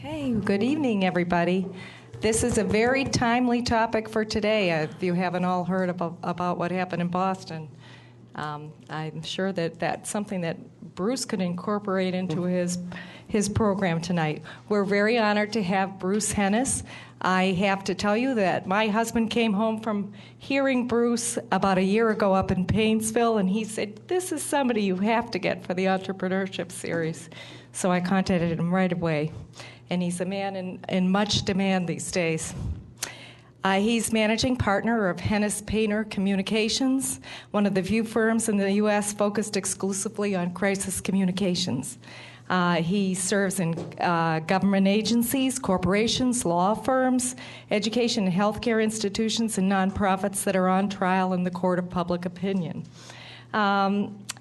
Okay, good evening, everybody. This is a very timely topic for today. If you haven't all heard about what happened in Boston, I'm sure that that's something that Bruce could incorporate into his program tonight. We're very honored to have Bruce Hennes. I have to tell you that my husband came home from hearing Bruce about a year ago up in Painesville, and he said, "This is somebody you have to get for the entrepreneurship series." So I contacted him right away, and he's a man in much demand these days. He's managing partner of Hennes Paynter Communications, one of the few firms in the U.S. focused exclusively on crisis communications. He serves in government agencies, corporations, law firms, education and healthcare institutions, and nonprofits that are on trial in the court of public opinion.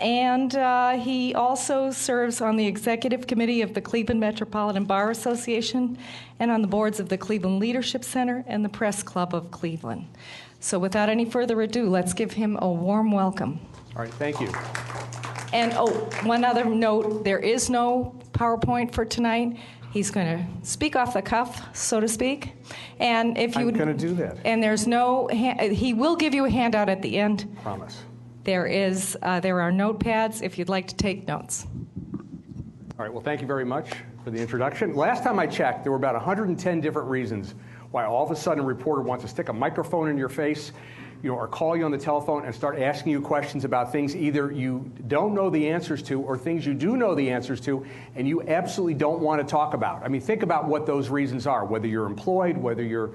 And he also serves on the executive committee of the Cleveland Metropolitan Bar Association and on the boards of the Cleveland Leadership Center and the Press Club of Cleveland. So without any further ado, let's give him a warm welcome. All right, thank you. And one other note, there is no PowerPoint for tonight. He's going to speak off the cuff, so to speak. And if you I'm going to do that. And there's no, he will give you a handout at the end. Promise. There are notepads if you'd like to take notes. All right, well, thank you very much for the introduction. Last time I checked, there were about 110 different reasons why all of a sudden a reporter wants to stick a microphone in your face, or call you on the telephone and start asking you questions about things either you don't know the answers to or things you do know the answers to and you absolutely don't want to talk about. I mean, think about what those reasons are, whether you're employed, whether you're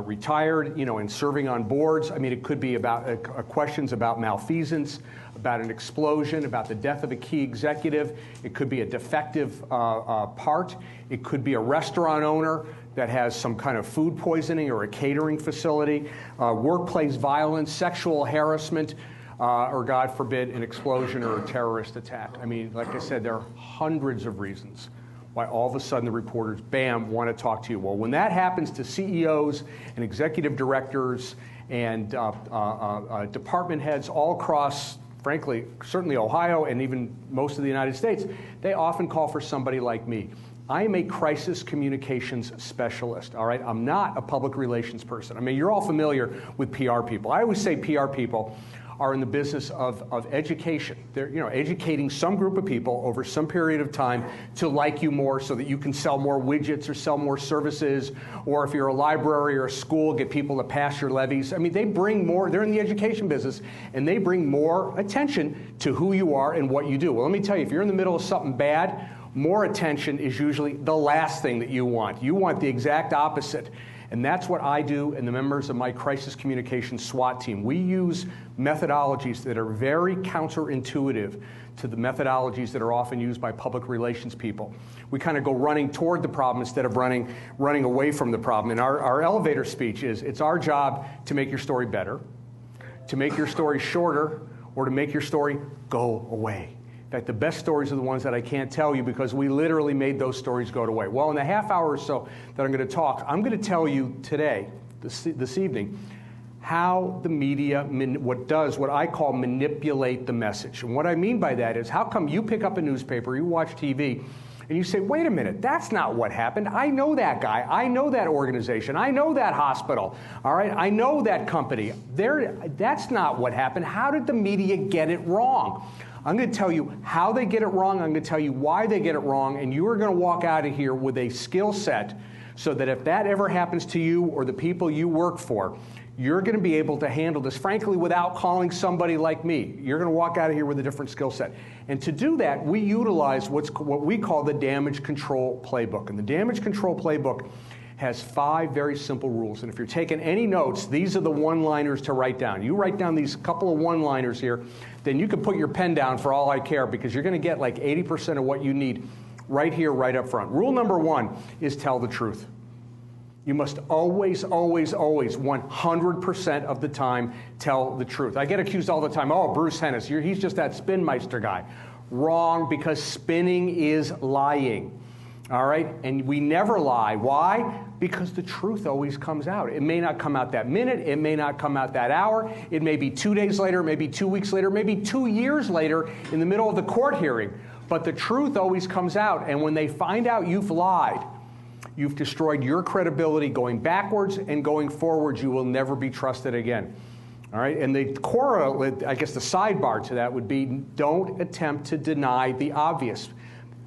retired, and serving on boards. I mean, it could be about questions about malfeasance, about an explosion, about the death of a key executive. It could be a defective part. It could be a restaurant owner that has some kind of food poisoning or a catering facility, workplace violence, sexual harassment, or God forbid, an explosion or a terrorist attack. I mean, like I said, there are hundreds of reasons why all of a sudden the reporters, bam, want to talk to you. Well, when that happens to CEOs and executive directors and department heads all across, frankly, certainly Ohio and even most of the United States, they often call for somebody like me. I am a crisis communications specialist, all right? I'm not a public relations person. I mean, you're all familiar with PR people. I always say PR people are in the business of education. They're, educating some group of people over some period of time to like you more so that you can sell more widgets or sell more services, or if you're a library or a school, get people to pass your levies. I mean, they bring more, they're in the education business, and they bring more attention to who you are and what you do. Well, let me tell you, if you're in the middle of something bad, more attention is usually the last thing that you want. You want the exact opposite. And that's what I do and the members of my crisis communications SWAT team. We use methodologies that are very counterintuitive to the methodologies that are often used by public relations people. We kind of go running toward the problem instead of running away from the problem. And our elevator speech is, it's our job to make your story better, to make your story shorter, or to make your story go away. In fact, the best stories are the ones that I can't tell you because we literally made those stories go away. Well, in the half hour or so that I'm going to talk, I'm going to tell you today, this evening, how the media what I call manipulate the message. And what I mean by that is, how come you pick up a newspaper, you watch TV, and you say, wait a minute, that's not what happened. I know that guy. I know that organization. I know that hospital. All right, I know that company. That's not what happened. How did the media get it wrong? I'm going to tell you how they get it wrong. I'm going to tell you why they get it wrong. And you are going to walk out of here with a skill set so that if that ever happens to you or the people you work for, you're going to be able to handle this, frankly, without calling somebody like me. You're going to walk out of here with a different skill set. And to do that, we utilize what we call the damage control playbook. And the damage control playbook has 5 very simple rules. And if you're taking any notes, these are the one-liners to write down. You write down these couple of one-liners here, then you can put your pen down for all I care because you're going to get like 80% of what you need right here, right up front. Rule number 1 is tell the truth. You must always, always, always, 100% of the time, tell the truth. I get accused all the time, oh, Bruce Hennes, he's just that spinmeister guy. Wrong, because spinning is lying. All right? And we never lie. Why? Because the truth always comes out. It may not come out that minute. It may not come out that hour. It may be 2 days later, maybe 2 weeks later, maybe 2 years later in the middle of the court hearing. But the truth always comes out, and when they find out you've lied, you've destroyed your credibility going backwards and going forwards. You will never be trusted again. All right, and the correlate, I guess the sidebar to that would be, don't attempt to deny the obvious.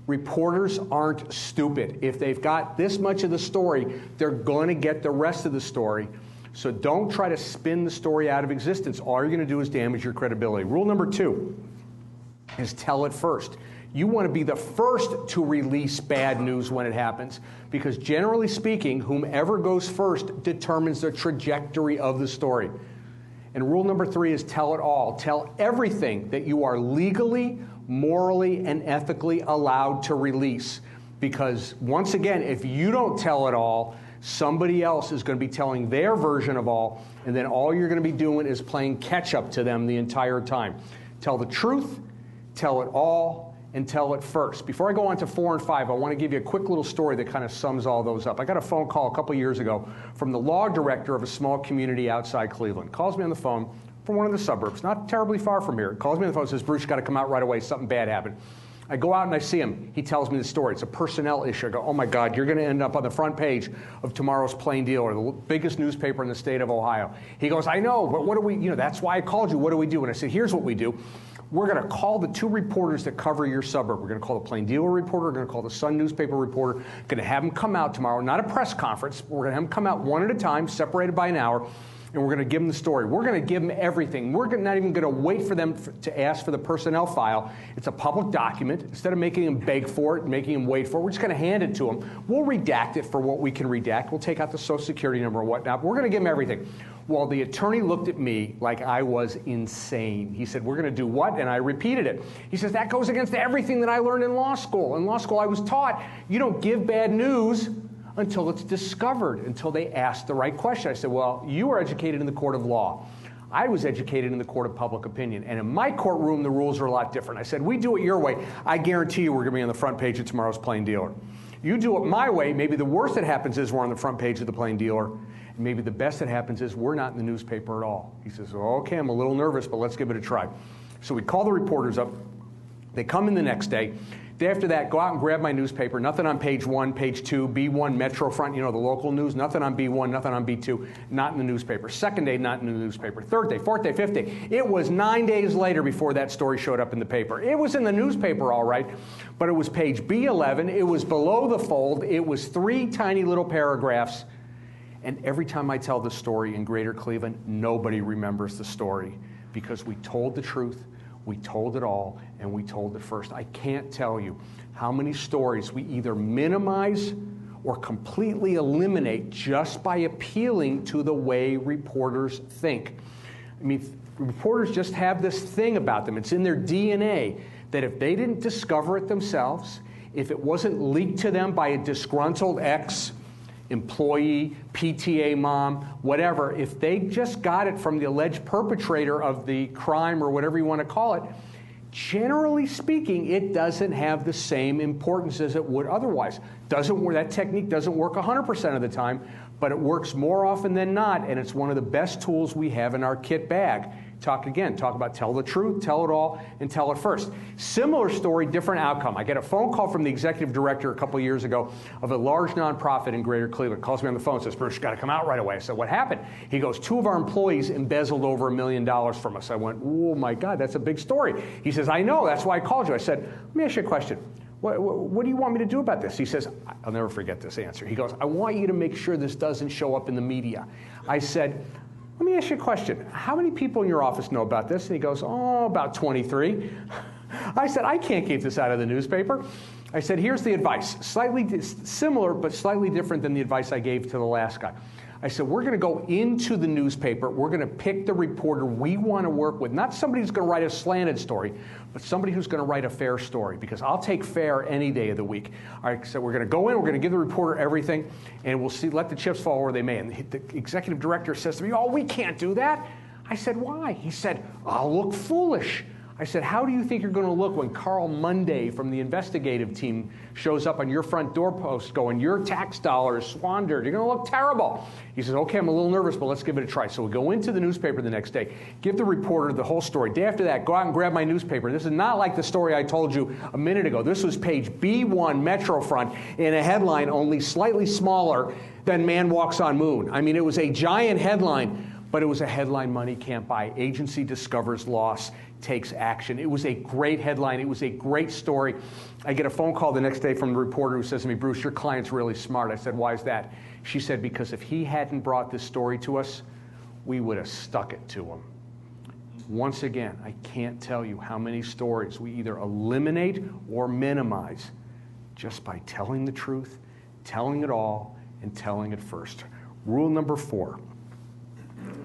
Reporters aren't stupid. If they've got this much of the story, they're going to get the rest of the story. So don't try to spin the story out of existence. All you're going to do is damage your credibility. Rule number 2 is tell it first. You want to be the first to release bad news when it happens, because generally speaking, whomever goes first determines the trajectory of the story. And rule number 3 is tell it all. Tell everything that you are legally, morally, and ethically allowed to release. Because once again, if you don't tell it all, somebody else is going to be telling their version of all, and then all you're going to be doing is playing catch up to them the entire time. Tell the truth, tell it all, and tell it first. Before I go on to 4 and 5, I want to give you a quick little story that kind of sums all those up. I got a phone call a couple years ago from the law director of a small community outside Cleveland. Calls me on the phone from one of the suburbs, not terribly far from here. Calls me on the phone and says, Bruce, you got to come out right away. Something bad happened. I go out and I see him. He tells me the story. It's a personnel issue. I go, oh my God, you're going to end up on the front page of tomorrow's Plain Dealer, the biggest newspaper in the state of Ohio. He goes, I know, but what do we, that's why I called you. What do we do? And I said, here's what we do. We're going to call the 2 reporters that cover your suburb. We're going to call the Plain Dealer reporter. We're going to call the Sun newspaper reporter. Going to have them come out tomorrow, not a press conference. We're going to have them come out one at a time, separated by an hour, and we're going to give them the story. We're going to give them everything. We're not even going to wait for them to ask for the personnel file. It's a public document. Instead of making them beg for it and making them wait for it, we're just going to hand it to them. We'll redact it for what we can redact. We'll take out the Social Security number and whatnot. We're going to give them everything. Well, the attorney looked at me like I was insane. He said, we're going to do what? And I repeated it. He says, that goes against everything that I learned in law school. In law school, I was taught you don't give bad news until it's discovered, until they ask the right question. I said, well, you were educated in the court of law. I was educated in the court of public opinion. And in my courtroom, the rules are a lot different. I said, we do it your way. I guarantee you we're going to be on the front page of tomorrow's Plain Dealer. You do it my way, maybe the worst that happens is we're on the front page of the Plain Dealer. And maybe the best that happens is we're not in the newspaper at all. He says, okay, I'm a little nervous, but let's give it a try. So we call the reporters up. They come in the next day. Day after that, go out and grab my newspaper. Nothing on page 1, page 2, B1, Metro Front, the local news. Nothing on B1, nothing on B2, not in the newspaper. Second day, not in the newspaper. Third day, fourth day, fifth day. It was 9 days later before that story showed up in the paper. It was in the newspaper, all right, but it was page B11. It was below the fold. It was 3 tiny little paragraphs. And every time I tell the story in Greater Cleveland, nobody remembers the story because we told the truth. We told it all, and we told it first. I can't tell you how many stories we either minimize or completely eliminate just by appealing to the way reporters think. I mean, reporters just have this thing about them. It's in their DNA that if they didn't discover it themselves, if it wasn't leaked to them by a disgruntled ex-employee, PTA mom, whatever, if they just got it from the alleged perpetrator of the crime or whatever you want to call it, generally speaking, it doesn't have the same importance as it would otherwise. That technique doesn't work 100% of the time, but it works more often than not, and it's one of the best tools we have in our kit bag. Talk about tell the truth, tell it all, and tell it first. Similar story, different outcome. I get a phone call from the executive director a couple years ago of a large nonprofit in Greater Cleveland. Calls me on the phone and says, Bruce, you got to come out right away. I said, what happened? He goes, 2 of our employees embezzled over $1 million from us. I went, oh my God, that's a big story. He says, I know, that's why I called you. I said, let me ask you a question. What do you want me to do about this? He says, I'll never forget this answer. He goes, I want you to make sure this doesn't show up in the media. I said, let me ask you a question. How many people in your office know about this? And he goes, about 23. I said, I can't keep this out of the newspaper. I said, here's the advice. Slightly similar, but slightly different than the advice I gave to the last guy. I said, we're going to go into the newspaper. We're going to pick the reporter we want to work with. Not somebody who's going to write a slanted story, but somebody who's going to write a fair story, because I'll take fair any day of the week. All right, so we're going to go in, we're going to give the reporter everything, and we'll see, let the chips fall where they may. And the executive director says to me, we can't do that. I said, why? He said, I'll look foolish. I said, how do you think you're going to look when Carl Monday from the investigative team shows up on your front doorpost going, your tax dollars squandered? You're going to look terrible. He says, okay, I'm a little nervous, but let's give it a try. So we go into the newspaper the next day, give the reporter the whole story. Day after that, go out and grab my newspaper. This is not like the story I told you a minute ago. This was page B1 Metro Front in a headline only slightly smaller than Man Walks on Moon. I mean, it was a giant headline, but it was a headline money can't buy. Agency discovers loss, takes action. It was a great headline. It was a great story. I get a phone call the next day from the reporter who says to me, Bruce, your client's really smart. I said, why is that? She said, because if he hadn't brought this story to us, we would have stuck it to him. Once again, I can't tell you how many stories we either eliminate or minimize just by telling the truth, telling it all, and telling it first. Rule number 4,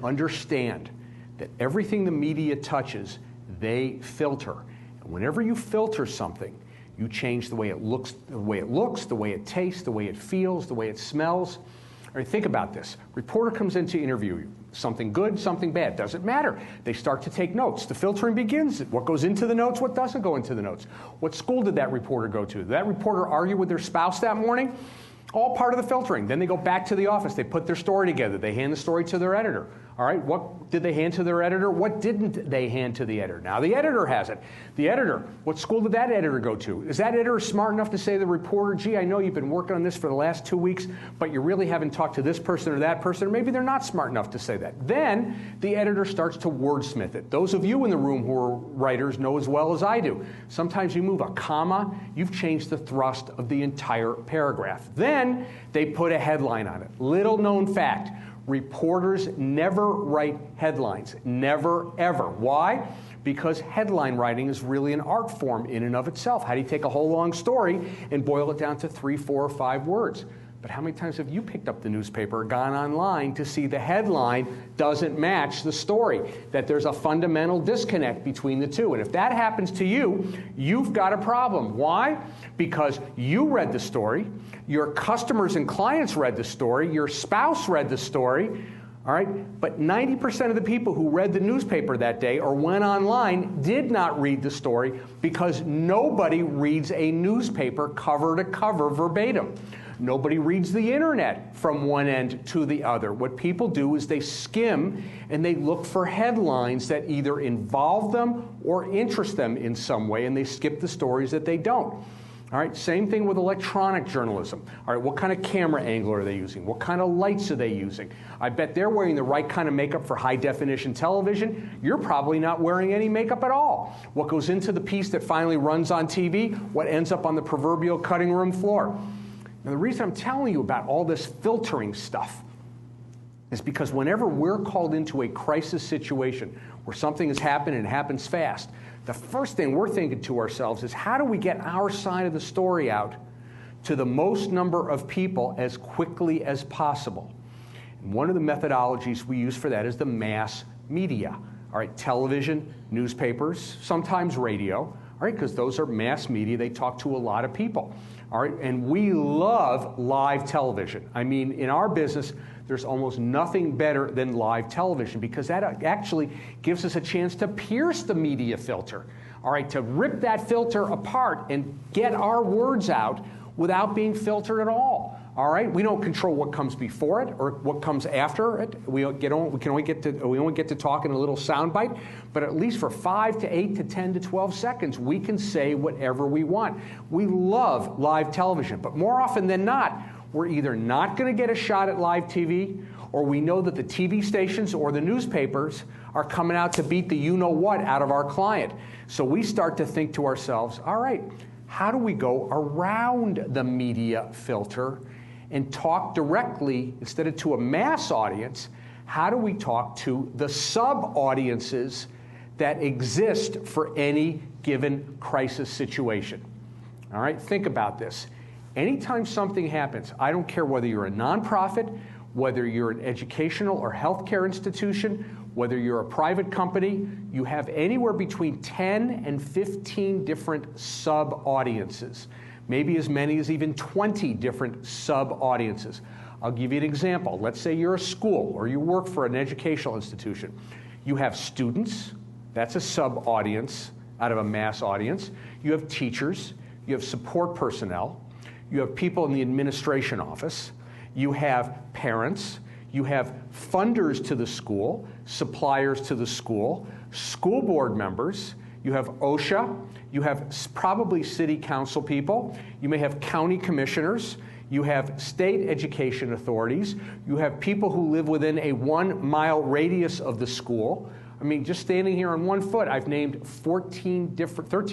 understand that everything the media touches, they filter. And whenever you filter something, you change the way it looks, the way it tastes, the way it feels, the way it smells. All right, think about this. Reporter comes in to interview you. Something good, something bad, doesn't matter. They start to take notes. The filtering begins. What goes into the notes, what doesn't go into the notes. What school did that reporter go to? Did that reporter argue with their spouse that morning? All part of the filtering. Then they go back to the office. They put their story together. They hand the story to their editor. All right, what did they hand to their editor? What didn't they hand to the editor? Now the editor has it. The editor, what school did that editor go to? Is that editor smart enough to say to the reporter, gee, I know you've been working on this for the last 2 weeks, but you really haven't talked to this person or that person, or maybe they're not smart enough to say that. Then the editor starts to wordsmith it. Those of you in the room who are writers know as well as I do. Sometimes you move a comma, you've changed the thrust of the entire paragraph. Then they put a headline on it. Little known fact. Reporters never write headlines. Never, ever. Why? Because headline writing is really an art form in and of itself. How do you take a whole long story and boil it down to 3, 4, or 5 words? But how many times have you picked up the newspaper, gone online to see the headline doesn't match the story, that there's a fundamental disconnect between the two? And if that happens to you, you've got a problem. Why? Because you read the story, your customers and clients read the story, your spouse read the story, all right? But 90% of the people who read the newspaper that day or went online did not read the story because nobody reads a newspaper cover to cover verbatim. Nobody reads the internet from one end to the other. What people do is they skim and they look for headlines that either involve them or interest them in some way, and they skip the stories that they don't. All right, same thing with electronic journalism. All right, what kind of camera angle are they using? What kind of lights are they using? I bet they're wearing the right kind of makeup for high-definition television. You're probably not wearing any makeup at all. What goes into the piece that finally runs on TV? What ends up on the proverbial cutting room floor? Now, the reason I'm telling you about all this filtering stuff is because whenever we're called into a crisis situation where something has happened and it happens fast, the first thing we're thinking to ourselves is, how do we get our side of the story out to the most number of people as quickly as possible? And one of the methodologies we use for that is the mass media. All right, television, newspapers, sometimes radio, all right, because those are mass media. They talk to a lot of people. All right, and we love live television. I mean, in our business, there's almost nothing better than live television because that actually gives us a chance to pierce the media filter. All right, to rip that filter apart and get our words out without being filtered at all. All right, we don't control what comes before it or what comes after it. We only get to talk in a little soundbite, but at least for 5 to 8 to 10 to 12 seconds, we can say whatever we want. We love live television, but more often than not, we're either not going to get a shot at live TV, or we know that the TV stations or the newspapers are coming out to beat the you-know-what out of our client. So we start to think to ourselves, all right, how do we go around the media filter and talk directly, instead of to a mass audience, how do we talk to the sub-audiences that exist for any given crisis situation? All right, think about this. Anytime something happens, I don't care whether you're a nonprofit, whether you're an educational or healthcare institution, whether you're a private company, you have anywhere between 10 and 15 different sub-audiences, maybe as many as even 20 different sub-audiences. I'll give you an example. Let's say you're a school or you work for an educational institution. You have students, that's a sub-audience out of a mass audience. You have teachers, you have support personnel, you have people in the administration office, you have parents, you have funders to the school, suppliers to the school, school board members, you have OSHA, you have probably city council people, you may have county commissioners, you have state education authorities, you have people who live within a 1 mile radius of the school. I mean, just standing here on 1 foot, I've named 13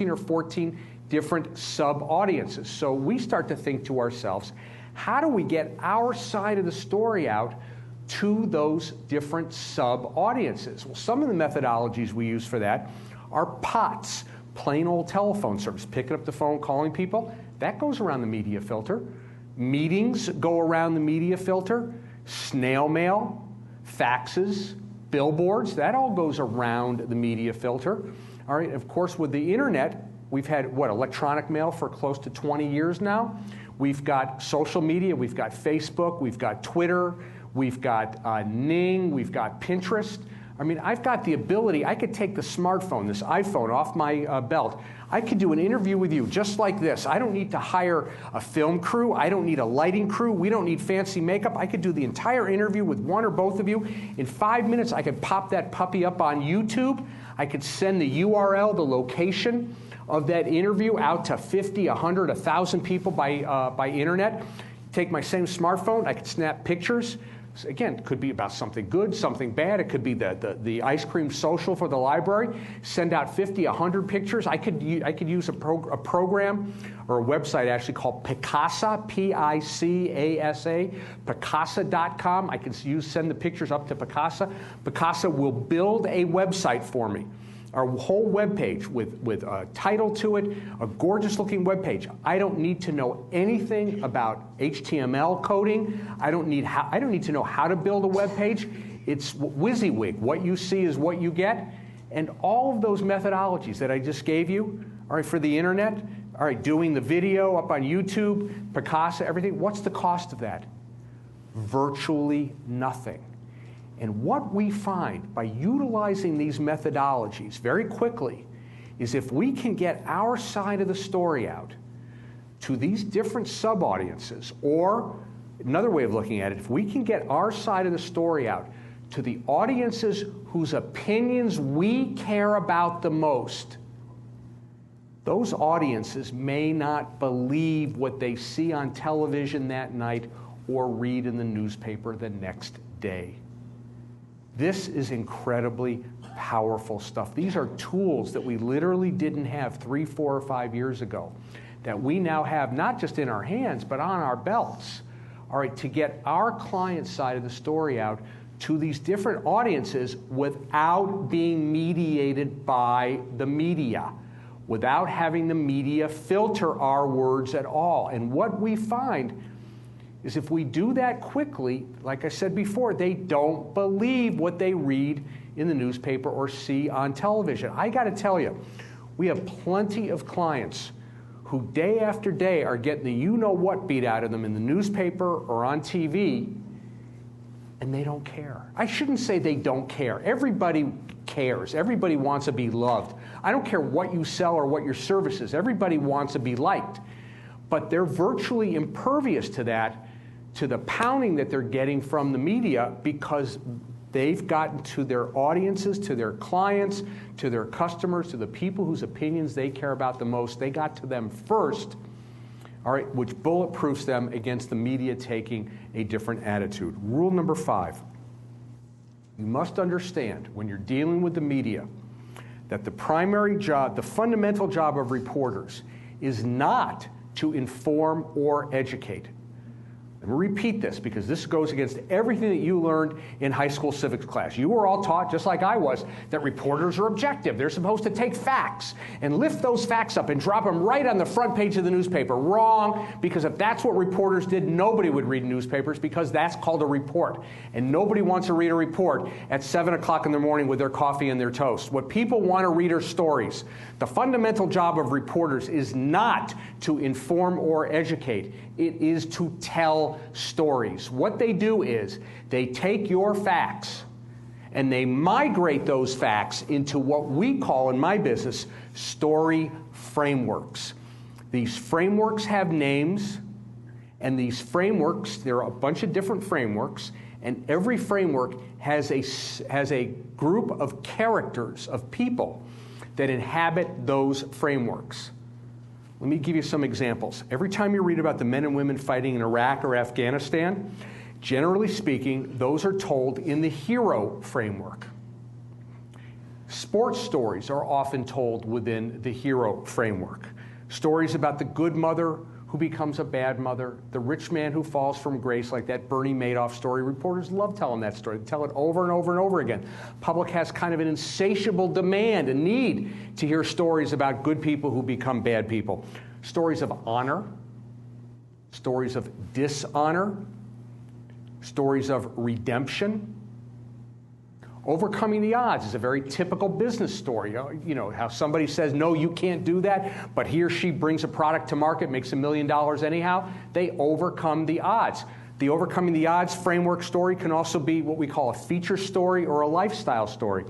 or 14 different sub-audiences. So we start to think to ourselves, how do we get our side of the story out to those different sub-audiences? Well, some of the methodologies we use for that are POTS, plain old telephone service, picking up the phone, calling people. That goes around the media filter. Meetings go around the media filter. Snail mail, faxes, billboards, that all goes around the media filter. All right, of course, with the internet, we've had, electronic mail for close to 20 years now. We've got social media, we've got Facebook, we've got Twitter, we've got Ning, we've got Pinterest. I mean, I've got the ability, I could take the smartphone, this iPhone off my belt. I could do an interview with you just like this. I don't need to hire a film crew. I don't need a lighting crew. We don't need fancy makeup. I could do the entire interview with one or both of you. In 5 minutes, I could pop that puppy up on YouTube. I could send the URL, the location of that interview out to 50, 100, 1,000 people by internet. Take my same smartphone. I could snap pictures. Again, it could be about something good, something bad. It could be the ice cream social for the library. Send out 50, 100 pictures. I could use a program or a website actually called Picasa, P-I-C-A-S-A, Picasa.com. I can send the pictures up to Picasa. Picasa will build a website for me. Our whole web page with a title to it, a gorgeous-looking web page. I don't need to know anything about HTML coding. I don't need to know how to build a web page. It's WYSIWYG. What you see is what you get. And all of those methodologies that I just gave you, all right, for the internet, all right, doing the video up on YouTube, Picasa, everything, what's the cost of that? Virtually nothing. And what we find by utilizing these methodologies very quickly is if we can get our side of the story out to these different sub-audiences, or another way of looking at it, if we can get our side of the story out to the audiences whose opinions we care about the most, those audiences may not believe what they see on television that night or read in the newspaper the next day. This is incredibly powerful stuff. These are tools that we literally didn't have 3, 4, or 5 years ago that we now have not just in our hands, but on our belts, all right, to get our client side of the story out to these different audiences without being mediated by the media, without having the media filter our words at all. And what we find is if we do that quickly, like I said before, they don't believe what they read in the newspaper or see on television. I got to tell you, we have plenty of clients who day after day are getting the you-know-what beat out of them in the newspaper or on TV, and they don't care. I shouldn't say they don't care. Everybody cares. Everybody wants to be loved. I don't care what you sell or what your service is. Everybody wants to be liked. But they're virtually impervious to that, to the pounding that they're getting from the media, because they've gotten to their audiences, to their clients, to their customers, to the people whose opinions they care about the most. They got to them first, all right, which bulletproofs them against the media taking a different attitude. Rule number 5, you must understand when you're dealing with the media that the primary job, the fundamental job of reporters is not to inform or educate. Let me repeat this because this goes against everything that you learned in high school civics class. You were all taught, just like I was, that reporters are objective. They're supposed to take facts and lift those facts up and drop them right on the front page of the newspaper. Wrong, because if that's what reporters did, nobody would read newspapers, because that's called a report. And nobody wants to read a report at 7 o'clock in the morning with their coffee and their toast. What people want to read are stories. The fundamental job of reporters is not to inform or educate. It is to tell stories. What they do is they take your facts and they migrate those facts into what we call, in my business, story frameworks. These frameworks have names, and these frameworks, there are a bunch of different frameworks, and every framework has a group of characters, of people, that inhabit those frameworks. Let me give you some examples. Every time you read about the men and women fighting in Iraq or Afghanistan, generally speaking, those are told in the hero framework. Sports stories are often told within the hero framework. Stories about the good mother who becomes a bad mother, the rich man who falls from grace, like that Bernie Madoff story. Reporters love telling that story. They tell it over and over and over again. Public has kind of an insatiable demand, a need to hear stories about good people who become bad people. Stories of honor, stories of dishonor, stories of redemption. Overcoming the odds is a very typical business story. You know, how somebody says, no, you can't do that, but he or she brings a product to market, makes $1 million anyhow. They overcome the odds. The overcoming the odds framework story can also be what we call a feature story or a lifestyle story,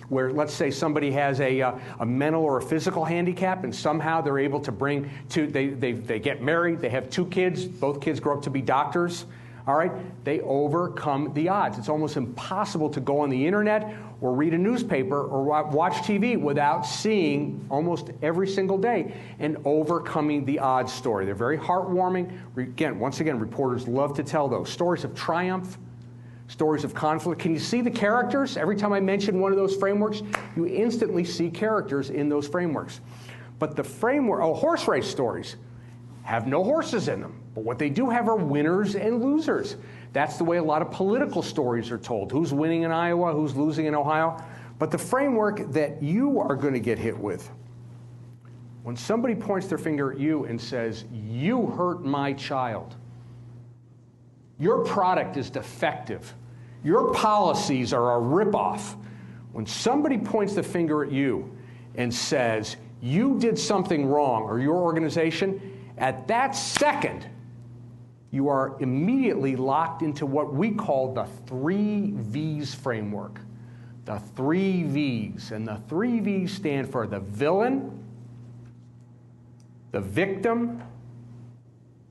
where let's say somebody has a mental or a physical handicap, and somehow they're able to bring they get married, they have 2 kids, both kids grow up to be doctors. All right, they overcome the odds. It's almost impossible to go on the internet or read a newspaper or watch TV without seeing almost every single day an overcoming the odds story. They're very heartwarming. Once again, reporters love to tell those stories of triumph, stories of conflict. Can you see the characters? Every time I mention one of those frameworks, you instantly see characters in those frameworks. But the framework, horse race stories have no horses in them. But what they do have are winners and losers. That's the way a lot of political stories are told. Who's winning in Iowa, who's losing in Ohio. But the framework that you are going to get hit with, when somebody points their finger at you and says, you hurt my child, your product is defective, your policies are a ripoff. When somebody points the finger at you and says, you did something wrong, or your organization, at that second, you are immediately locked into what we call the 3 V's framework. The 3 V's. And the 3 V's stand for the villain, the victim,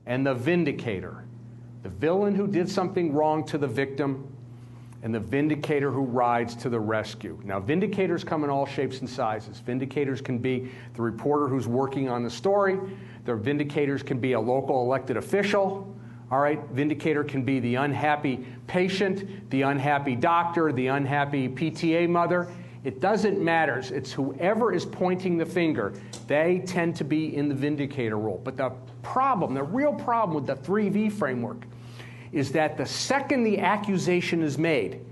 and the vindicator. The villain who did something wrong to the victim, and the vindicator who rides to the rescue. Now, vindicators come in all shapes and sizes. Vindicators can be the reporter who's working on the story. The vindicators can be a local elected official. All right, vindicator can be the unhappy patient, the unhappy doctor, the unhappy PTA mother. It doesn't matter. It's whoever is pointing the finger. They tend to be in the vindicator role. But the real problem with the 3V framework is that the second the accusation is made,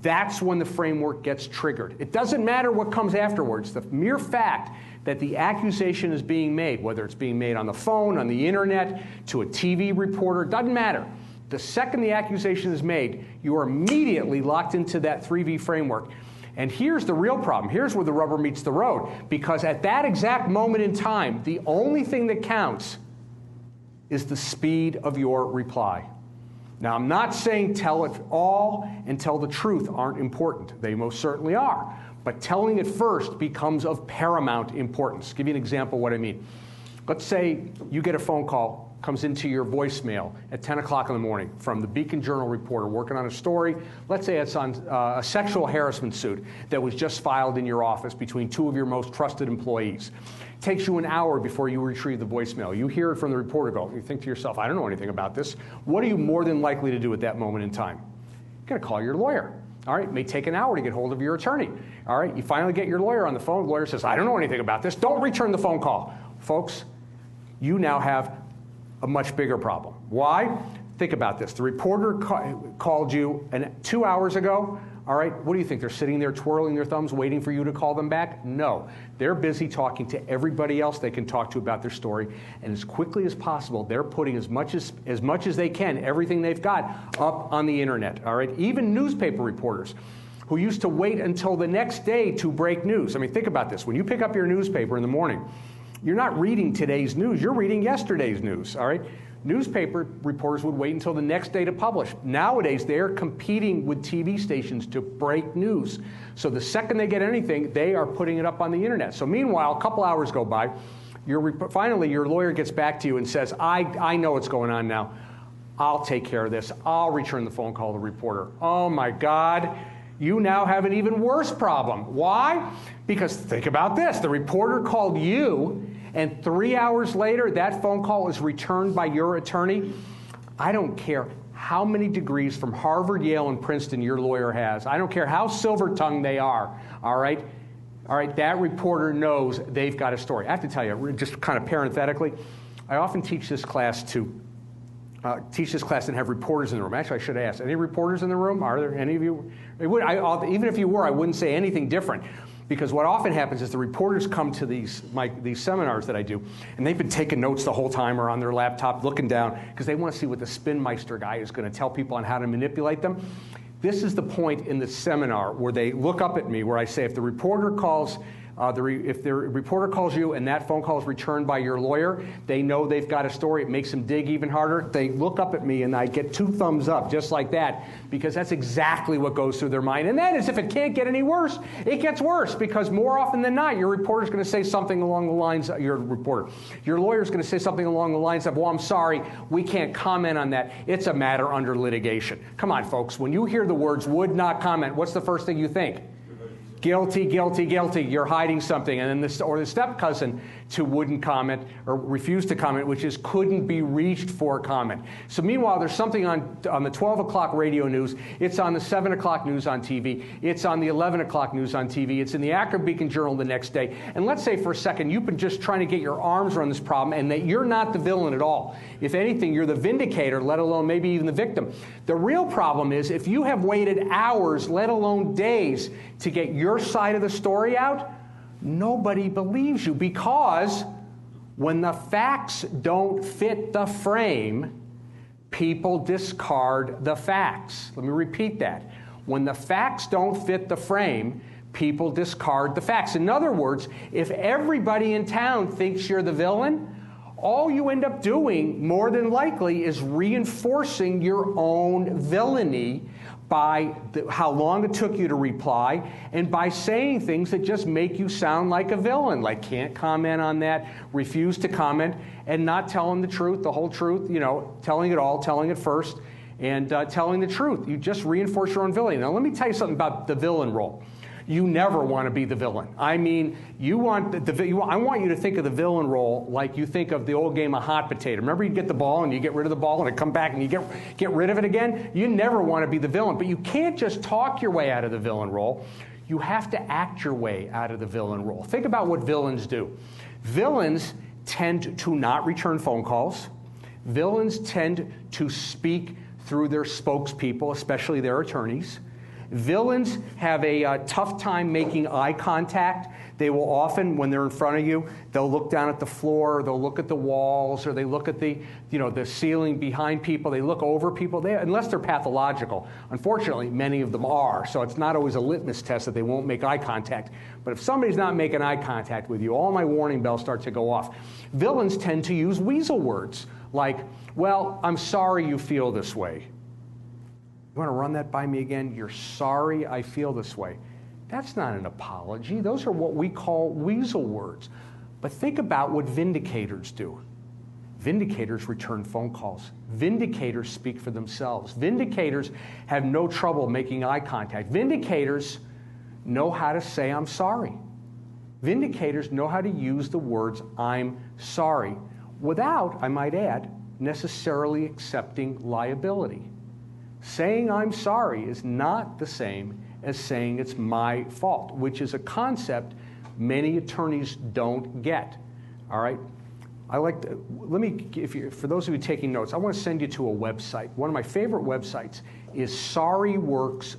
that's when the framework gets triggered. It doesn't matter what comes afterwards. The mere fact that the accusation is being made, whether it's being made on the phone, on the internet, to a TV reporter, doesn't matter. The second the accusation is made, you are immediately locked into that 3V framework. And here's the real problem. Here's where the rubber meets the road. Because at that exact moment in time, the only thing that counts is the speed of your reply. Now, I'm not saying tell it all and tell the truth aren't important. They most certainly are. But telling it first becomes of paramount importance. I'll give you an example of what I mean. Let's say you get a phone call, comes into your voicemail at 10 o'clock in the morning from the Beacon Journal reporter working on a story. Let's say it's on a sexual harassment suit that was just filed in your office between 2 of your most trusted employees. It takes you an hour before you retrieve the voicemail. You hear it from the reporter go. You think to yourself, I don't know anything about this. What are you more than likely to do at that moment in time? You're going to call your lawyer. All right, it may take an hour to get hold of your attorney. All right, you finally get your lawyer on the phone. The lawyer says, I don't know anything about this. Don't return the phone call. Folks, you now have a much bigger problem. Why? Think about this. The reporter called you 2 hours ago. All right, what do you think? They're sitting there twirling their thumbs waiting for you to call them back? No. They're busy talking to everybody else they can talk to about their story. And as quickly as possible, they're putting as much as they can, everything they've got, up on the internet. All right, even newspaper reporters who used to wait until the next day to break news. I mean, think about this. When you pick up your newspaper in the morning, you're not reading today's news. You're reading yesterday's news, all right? Newspaper reporters would wait until the next day to publish. Nowadays, they're competing with TV stations to break news. So the second they get anything, they are putting it up on the internet. So meanwhile, a couple hours go by. Finally, your lawyer gets back to you and says, I know what's going on now. I'll take care of this. I'll return the phone call to the reporter. Oh my God, you now have an even worse problem. Why? Because think about this. The reporter called you, and 3 hours later, that phone call is returned by your attorney. I don't care how many degrees from Harvard, Yale, and Princeton your lawyer has. I don't care how silver-tongued they are, all right? All right, that reporter knows they've got a story. I have to tell you, just kind of parenthetically, I often teach this class and have reporters in the room. Actually, I should ask, any reporters in the room? Are there any of you? Even if you were, I wouldn't say anything different. Because what often happens is the reporters come to these seminars that I do, and they've been taking notes the whole time or on their laptop looking down because they want to see what the spinmeister guy is going to tell people on how to manipulate them. This is the point in the seminar where they look up at me, where I say, if the reporter calls you and that phone call is returned by your lawyer, they know they've got a story. It makes them dig even harder. They look up at me and I get 2 thumbs up, just like that, because that's exactly what goes through their mind. And then, as if it can't get any worse, it gets worse, because more often than not, your reporter's going to say something along the lines, your lawyer's going to say something along the lines of, well, I'm sorry, we can't comment on that. It's a matter under litigation. Come on, folks. When you hear the words would not comment, what's the first thing you think? Guilty, guilty, guilty. You're hiding something. And then the step cousin to wouldn't comment or refuse to comment, which is couldn't be reached for comment. So meanwhile, there's something on the 12 o'clock radio news. It's on the 7 o'clock news on TV. It's on the 11 o'clock news on TV. It's in the Akron Beacon Journal the next day. And let's say for a second you've been just trying to get your arms around this problem and that you're not the villain at all. If anything, you're the vindicator, let alone maybe even the victim. The real problem is if you have waited hours, let alone days, to get your side of the story out, nobody believes you, because when the facts don't fit the frame, people discard the facts. Let me repeat that. When the facts don't fit the frame, people discard the facts. In other words, if everybody in town thinks you're the villain, all you end up doing, more than likely, is reinforcing your own villainy by how long it took you to reply, and by saying things that just make you sound like a villain, like can't comment on that, refuse to comment, and not telling the truth, the whole truth, telling it all, telling it first, and telling the truth. You just reinforce your own villainy. Now, let me tell you something about the villain role. You never want to be the villain. I mean, I want you to think of the villain role like you think of the old game of hot potato. Remember, you get the ball and you get rid of the ball and it come back and you get rid of it again? You never want to be the villain. But you can't just talk your way out of the villain role. You have to act your way out of the villain role. Think about what villains do. Villains tend to not return phone calls. Villains tend to speak through their spokespeople, especially their attorneys. Villains have a tough time making eye contact. They will often, when they're in front of you, they'll look down at the floor, or they'll look at the walls, or they look at the ceiling behind people. They look over people, unless they're pathological. Unfortunately, many of them are, so it's not always a litmus test that they won't make eye contact. But if somebody's not making eye contact with you, all my warning bells start to go off. Villains tend to use weasel words like, well, I'm sorry you feel this way. You want to run that by me again? You're sorry I feel this way. That's not an apology. Those are what we call weasel words. But think about what vindicators do. Vindicators return phone calls. Vindicators speak for themselves. Vindicators have no trouble making eye contact. Vindicators know how to say I'm sorry. Vindicators know how to use the words I'm sorry without, I might add, necessarily accepting liability. Saying I'm sorry is not the same as saying it's my fault, which is a concept many attorneys don't get. All right? For those of you taking notes, I want to send you to a website. One of my favorite websites is sorryworks.net.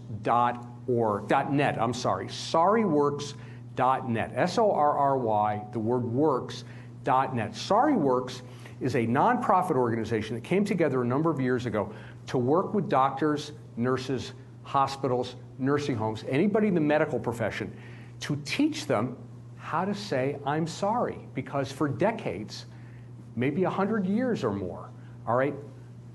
Sorryworks.net. S-O-R-R-Y, the word works.net. Sorryworks is a nonprofit organization that came together a number of years ago to work with doctors, nurses, hospitals, nursing homes, anybody in the medical profession, to teach them how to say, I'm sorry. Because for decades, maybe 100 years or more, all right?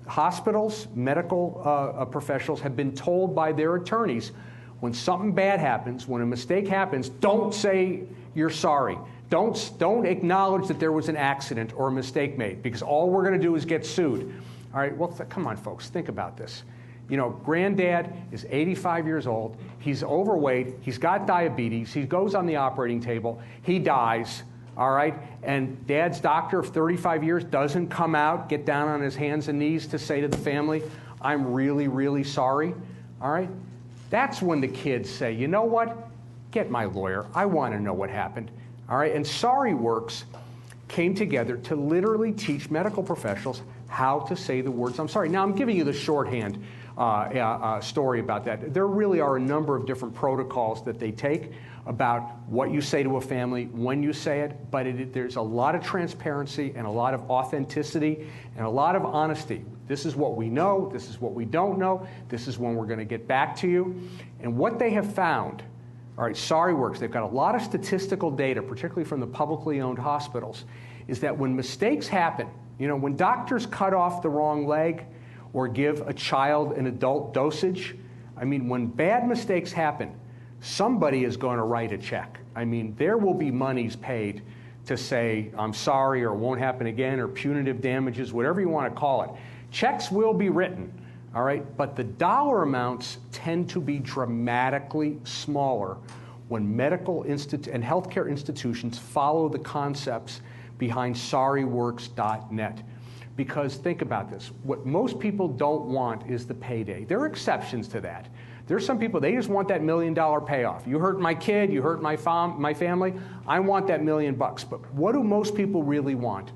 Hospitals, medical professionals have been told by their attorneys, when something bad happens, when a mistake happens, don't say you're sorry. Don't acknowledge that there was an accident or a mistake made, because all we're going to do is get sued. All right, well, come on, folks, think about this. You know, granddad is 85 years old. He's overweight. He's got diabetes. He goes on the operating table. He dies, all right? And dad's doctor of 35 years doesn't come out, get down on his hands and knees to say to the family, I'm really, really sorry, all right? That's when the kids say, you know what? Get my lawyer. I want to know what happened. All right, and SorryWorks came together to literally teach medical professionals how to say the words, I'm sorry. Now, I'm giving you the shorthand story about that. There really are a number of different protocols that they take about what you say to a family, when you say it, but there's a lot of transparency and a lot of authenticity and a lot of honesty. This is what we know, this is what we don't know, this is when we're going to get back to you. And what they have found, all right, SorryWorks, they've got a lot of statistical data, particularly from the publicly owned hospitals, is that when mistakes happen, you know, when doctors cut off the wrong leg or give a child an adult dosage, I mean, when bad mistakes happen, somebody is going to write a check. I mean, there will be monies paid to say, I'm sorry, or it won't happen again, or punitive damages, whatever you want to call it. Checks will be written, all right? But the dollar amounts tend to be dramatically smaller when medical and healthcare institutions follow the concepts behind SorryWorks.net. Because think about this, what most people don't want is the payday. There are exceptions to that. There's some people, they just want that $1 million payoff. You hurt my kid, you hurt my family, I want that $1 million. But what do most people really want?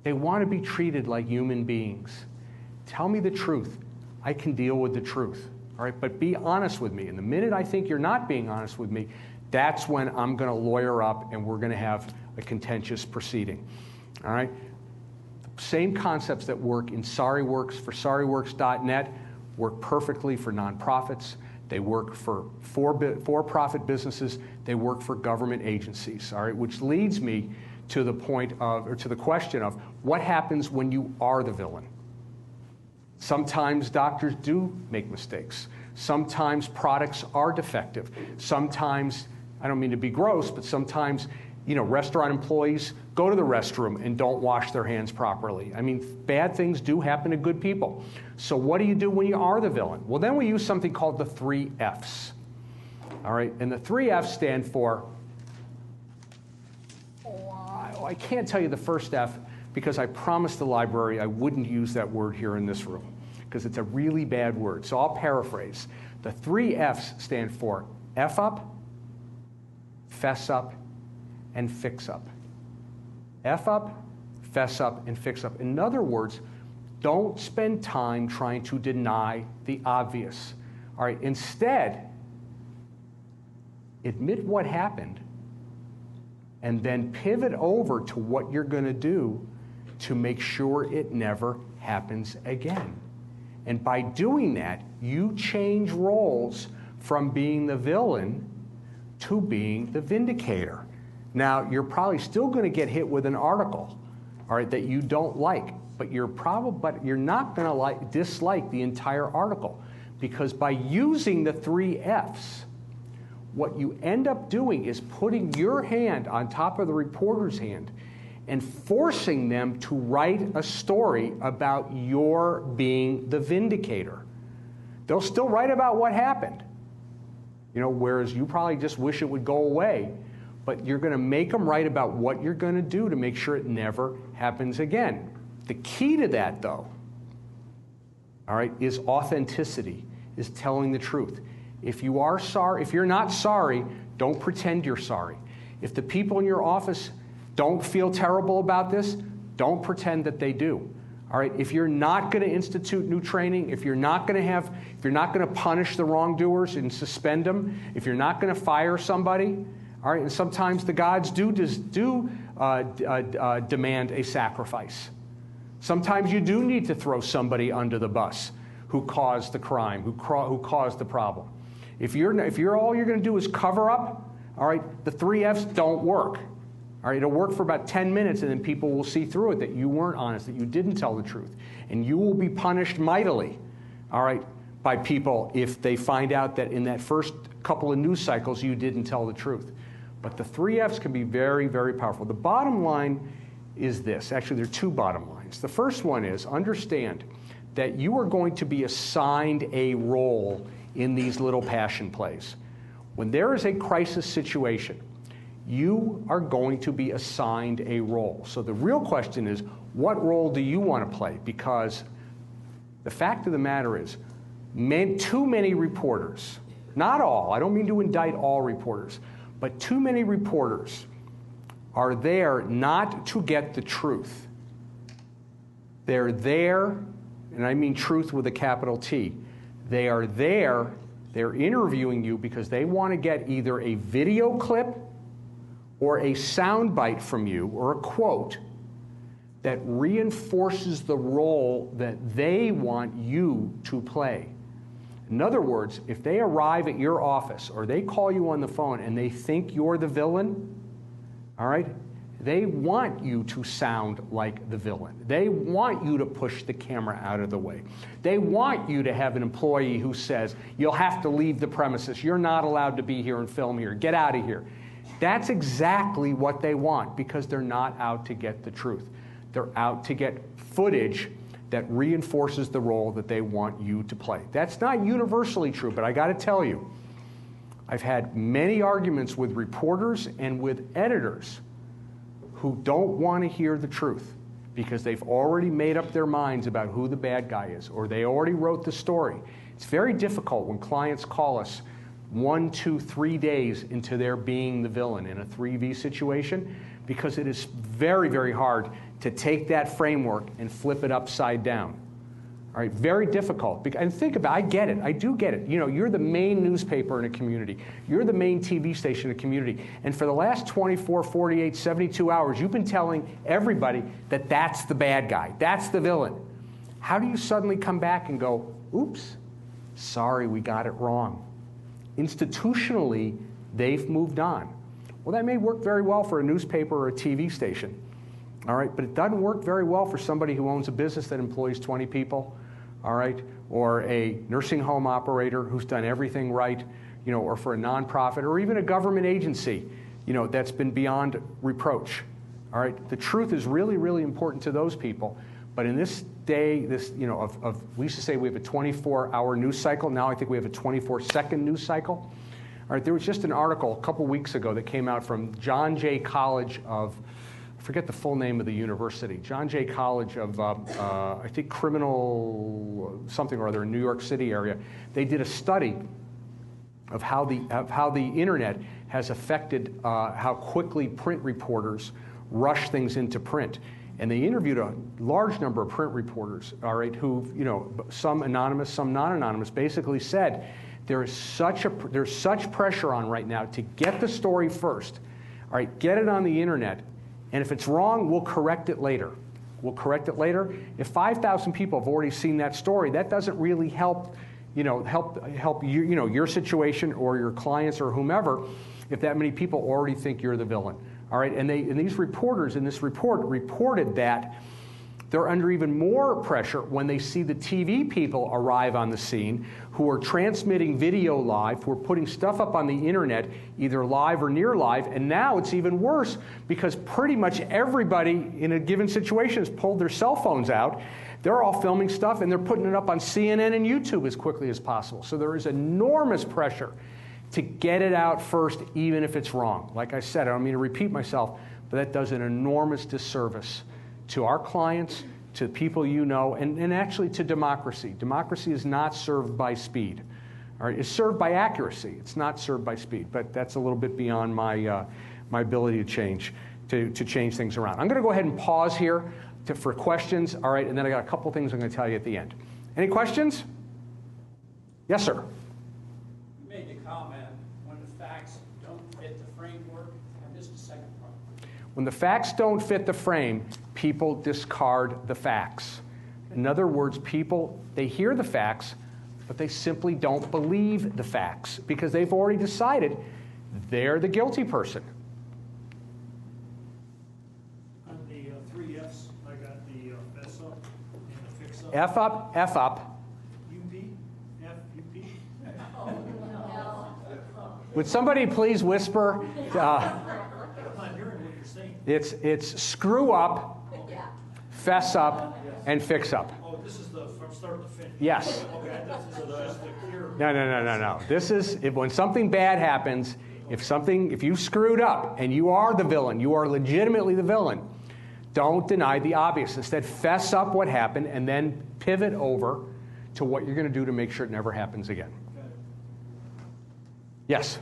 They want to be treated like human beings. Tell me the truth. I can deal with the truth. All right, but be honest with me. And the minute I think you're not being honest with me, that's when I'm going to lawyer up and we're going to have a contentious proceeding. All right? The same concepts that work in SorryWorks for SorryWorks.net work perfectly for nonprofits. They work for for-profit businesses. They work for government agencies. All right, which leads me to the point of, or to the question of, what happens when you are the villain? Sometimes doctors do make mistakes. Sometimes products are defective. Sometimes, I don't mean to be gross, but sometimes, you know, restaurant employees go to the restroom and don't wash their hands properly. I mean, bad things do happen to good people. So what do you do when you are the villain? Well, then we use something called the 3 Fs. All right, and the 3 Fs stand for, I can't tell you the first F because I promised the library I wouldn't use that word here in this room because it's a really bad word. So I'll paraphrase. The 3 Fs stand for F up, fess up, and fix up. F up, fess up, and fix up. In other words, don't spend time trying to deny the obvious. All right, instead, admit what happened and then pivot over to what you're going to do to make sure it never happens again. And by doing that, you change roles from being the villain to being the vindicator. Now, you're probably still going to get hit with an article, all right, that you don't like, but you're not going to dislike the entire article, because by using the 3 Fs, what you end up doing is putting your hand on top of the reporter's hand and forcing them to write a story about your being the vindicator. They'll still write about what happened, you know, whereas you probably just wish it would go away. But you're going to make them write about what you're going to do to make sure it never happens again. The key to that, though, all right, is authenticity, is telling the truth. If you are sorry, if you're not sorry, don't pretend you're sorry. If the people in your office don't feel terrible about this, don't pretend that they do. All right, if you're not going to institute new training, if you're not going to punish the wrongdoers and suspend them, if you're not going to fire somebody, all right, and sometimes the gods do demand a sacrifice. Sometimes you do need to throw somebody under the bus who caused the crime, who caused the problem. If you're all you're going to do is cover up, all right, the 3 Fs don't work. All right, it'll work for about 10 minutes, and then people will see through it that you weren't honest, that you didn't tell the truth. And you will be punished mightily, all right, by people if they find out that in that first couple of news cycles you didn't tell the truth. But the 3 F's can be very, very powerful. The bottom line is this. Actually, there are 2 bottom lines. The first one is understand that you are going to be assigned a role in these little passion plays. When there is a crisis situation, you are going to be assigned a role. So the real question is, what role do you want to play? Because the fact of the matter is, too many reporters, not all, I don't mean to indict all reporters, but too many reporters are there not to get the truth. They're there, and I mean truth with a capital T. They are there, they're interviewing you because they want to get either a video clip or a soundbite from you, or a quote, that reinforces the role that they want you to play. In other words, if they arrive at your office or they call you on the phone and they think you're the villain, all right, they want you to sound like the villain. They want you to push the camera out of the way. They want you to have an employee who says, you'll have to leave the premises. You're not allowed to be here and film here. Get out of here. That's exactly what they want, because they're not out to get the truth. They're out to get footage that reinforces the role that they want you to play. That's not universally true, but I got to tell you, I've had many arguments with reporters and with editors who don't want to hear the truth because they've already made up their minds about who the bad guy is, or they already wrote the story. It's very difficult when clients call us 1, 2, 3 days into their being the villain in a 3V situation, because it is very, very hard to take that framework and flip it upside down. All right, very difficult. And think about it, I get it, I do get it. You know, you're the main newspaper in a community. You're the main TV station in a community. And for the last 24, 48, 72 hours, you've been telling everybody that that's the bad guy, that's the villain. How do you suddenly come back and go, oops, sorry, we got it wrong? Institutionally, they've moved on. Well, that may work very well for a newspaper or a TV station, all right, but it doesn't work very well for somebody who owns a business that employs 20 people, all right, or a nursing home operator who's done everything right, you know, or for a nonprofit, or even a government agency, you know, that's been beyond reproach, all right. The truth is really, really important to those people, but in this day, you know, we used to say we have a 24-hour news cycle. Now I think we have a 24-second news cycle. All right, there was just an article a couple weeks ago that came out from John Jay College of, I forget the full name of the university, John Jay College of, I think, criminal something or other in New York City area. They did a study of how the internet has affected how quickly print reporters rush things into print. And they interviewed a large number of print reporters, all right, who, you know, some anonymous, some non-anonymous, basically said there's such pressure on right now to get the story first, all right, get it on the internet, and if it's wrong, we'll correct it later. We'll correct it later. If 5,000 people have already seen that story, that doesn't really help, you know, help you, you know, your situation or your clients or whomever, if that many people already think you're the villain. All right, and these reporters in this report reported that they're under even more pressure when they see the TV people arrive on the scene who are transmitting video live, who are putting stuff up on the internet, either live or near live, and now it's even worse because pretty much everybody in a given situation has pulled their cell phones out. They're all filming stuff and they're putting it up on CNN and YouTube as quickly as possible. So there is enormous pressure to get it out first, even if it's wrong. Like I said, I don't mean to repeat myself, but that does an enormous disservice to our clients, to people you know, and actually to democracy. Democracy is not served by speed. All right, it's served by accuracy. It's not served by speed, but that's a little bit beyond my ability to change things around. I'm going to go ahead and pause here for questions, all right, and then I got a couple things I'm going to tell you at the end. Any questions? Yes, sir. When the facts don't fit the frame, people discard the facts. In other words, people, they hear the facts, but they simply don't believe the facts because they've already decided they're the guilty person. F up, F up. UP? F-U-P? Would somebody please whisper? I'm not hearing what you're saying. It's screw up, fess up, and fix up. Oh, this is the from start to finish. Yes. Okay, this is just the clear. No. This is when something bad happens. If you screwed up and you are the villain, you are legitimately the villain. Don't deny the obvious. Instead, fess up what happened and then pivot over to what you're going to do to make sure it never happens again. Yes.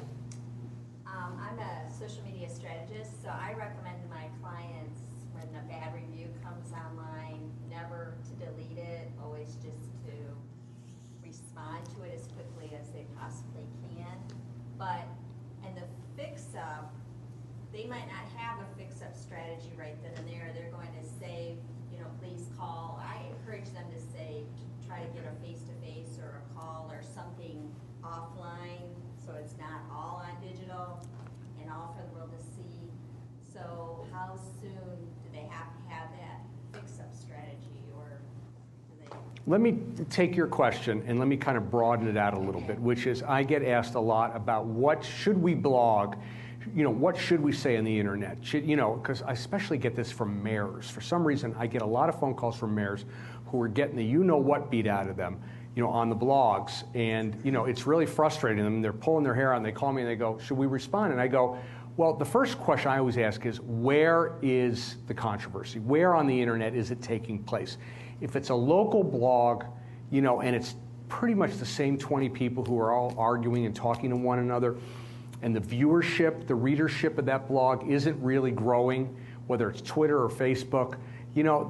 I'm a social media strategist, so I recommend to my clients when a bad review comes online, never to delete it, always just to respond to it as quickly as they possibly can. But in the fix-up, they might not have a fix-up strategy right then and there. They're going to say, please call. I encourage them to say, try to get a face-to-face or a call or something offline, so it's not all on digital and all for the world to see. So how soon do they have to have that fix-up strategy, or do they? Let me take your question and let me kind of broaden it out a little bit, which is I get asked a lot about what should we blog, what should we say on the internet? Because I especially get this from mayors. For some reason, I get a lot of phone calls from mayors who are getting the what beat out of them, on the blogs, and it's really frustrating them. They're pulling their hair out, and they call me and they go, "Should we respond?" And I go, well, the first question I always ask is, where is the controversy? Where on the internet is it taking place? If it's a local blog, and it's pretty much the same 20 people who are all arguing and talking to one another, and the viewership, the readership of that blog isn't really growing, whether it's Twitter or Facebook,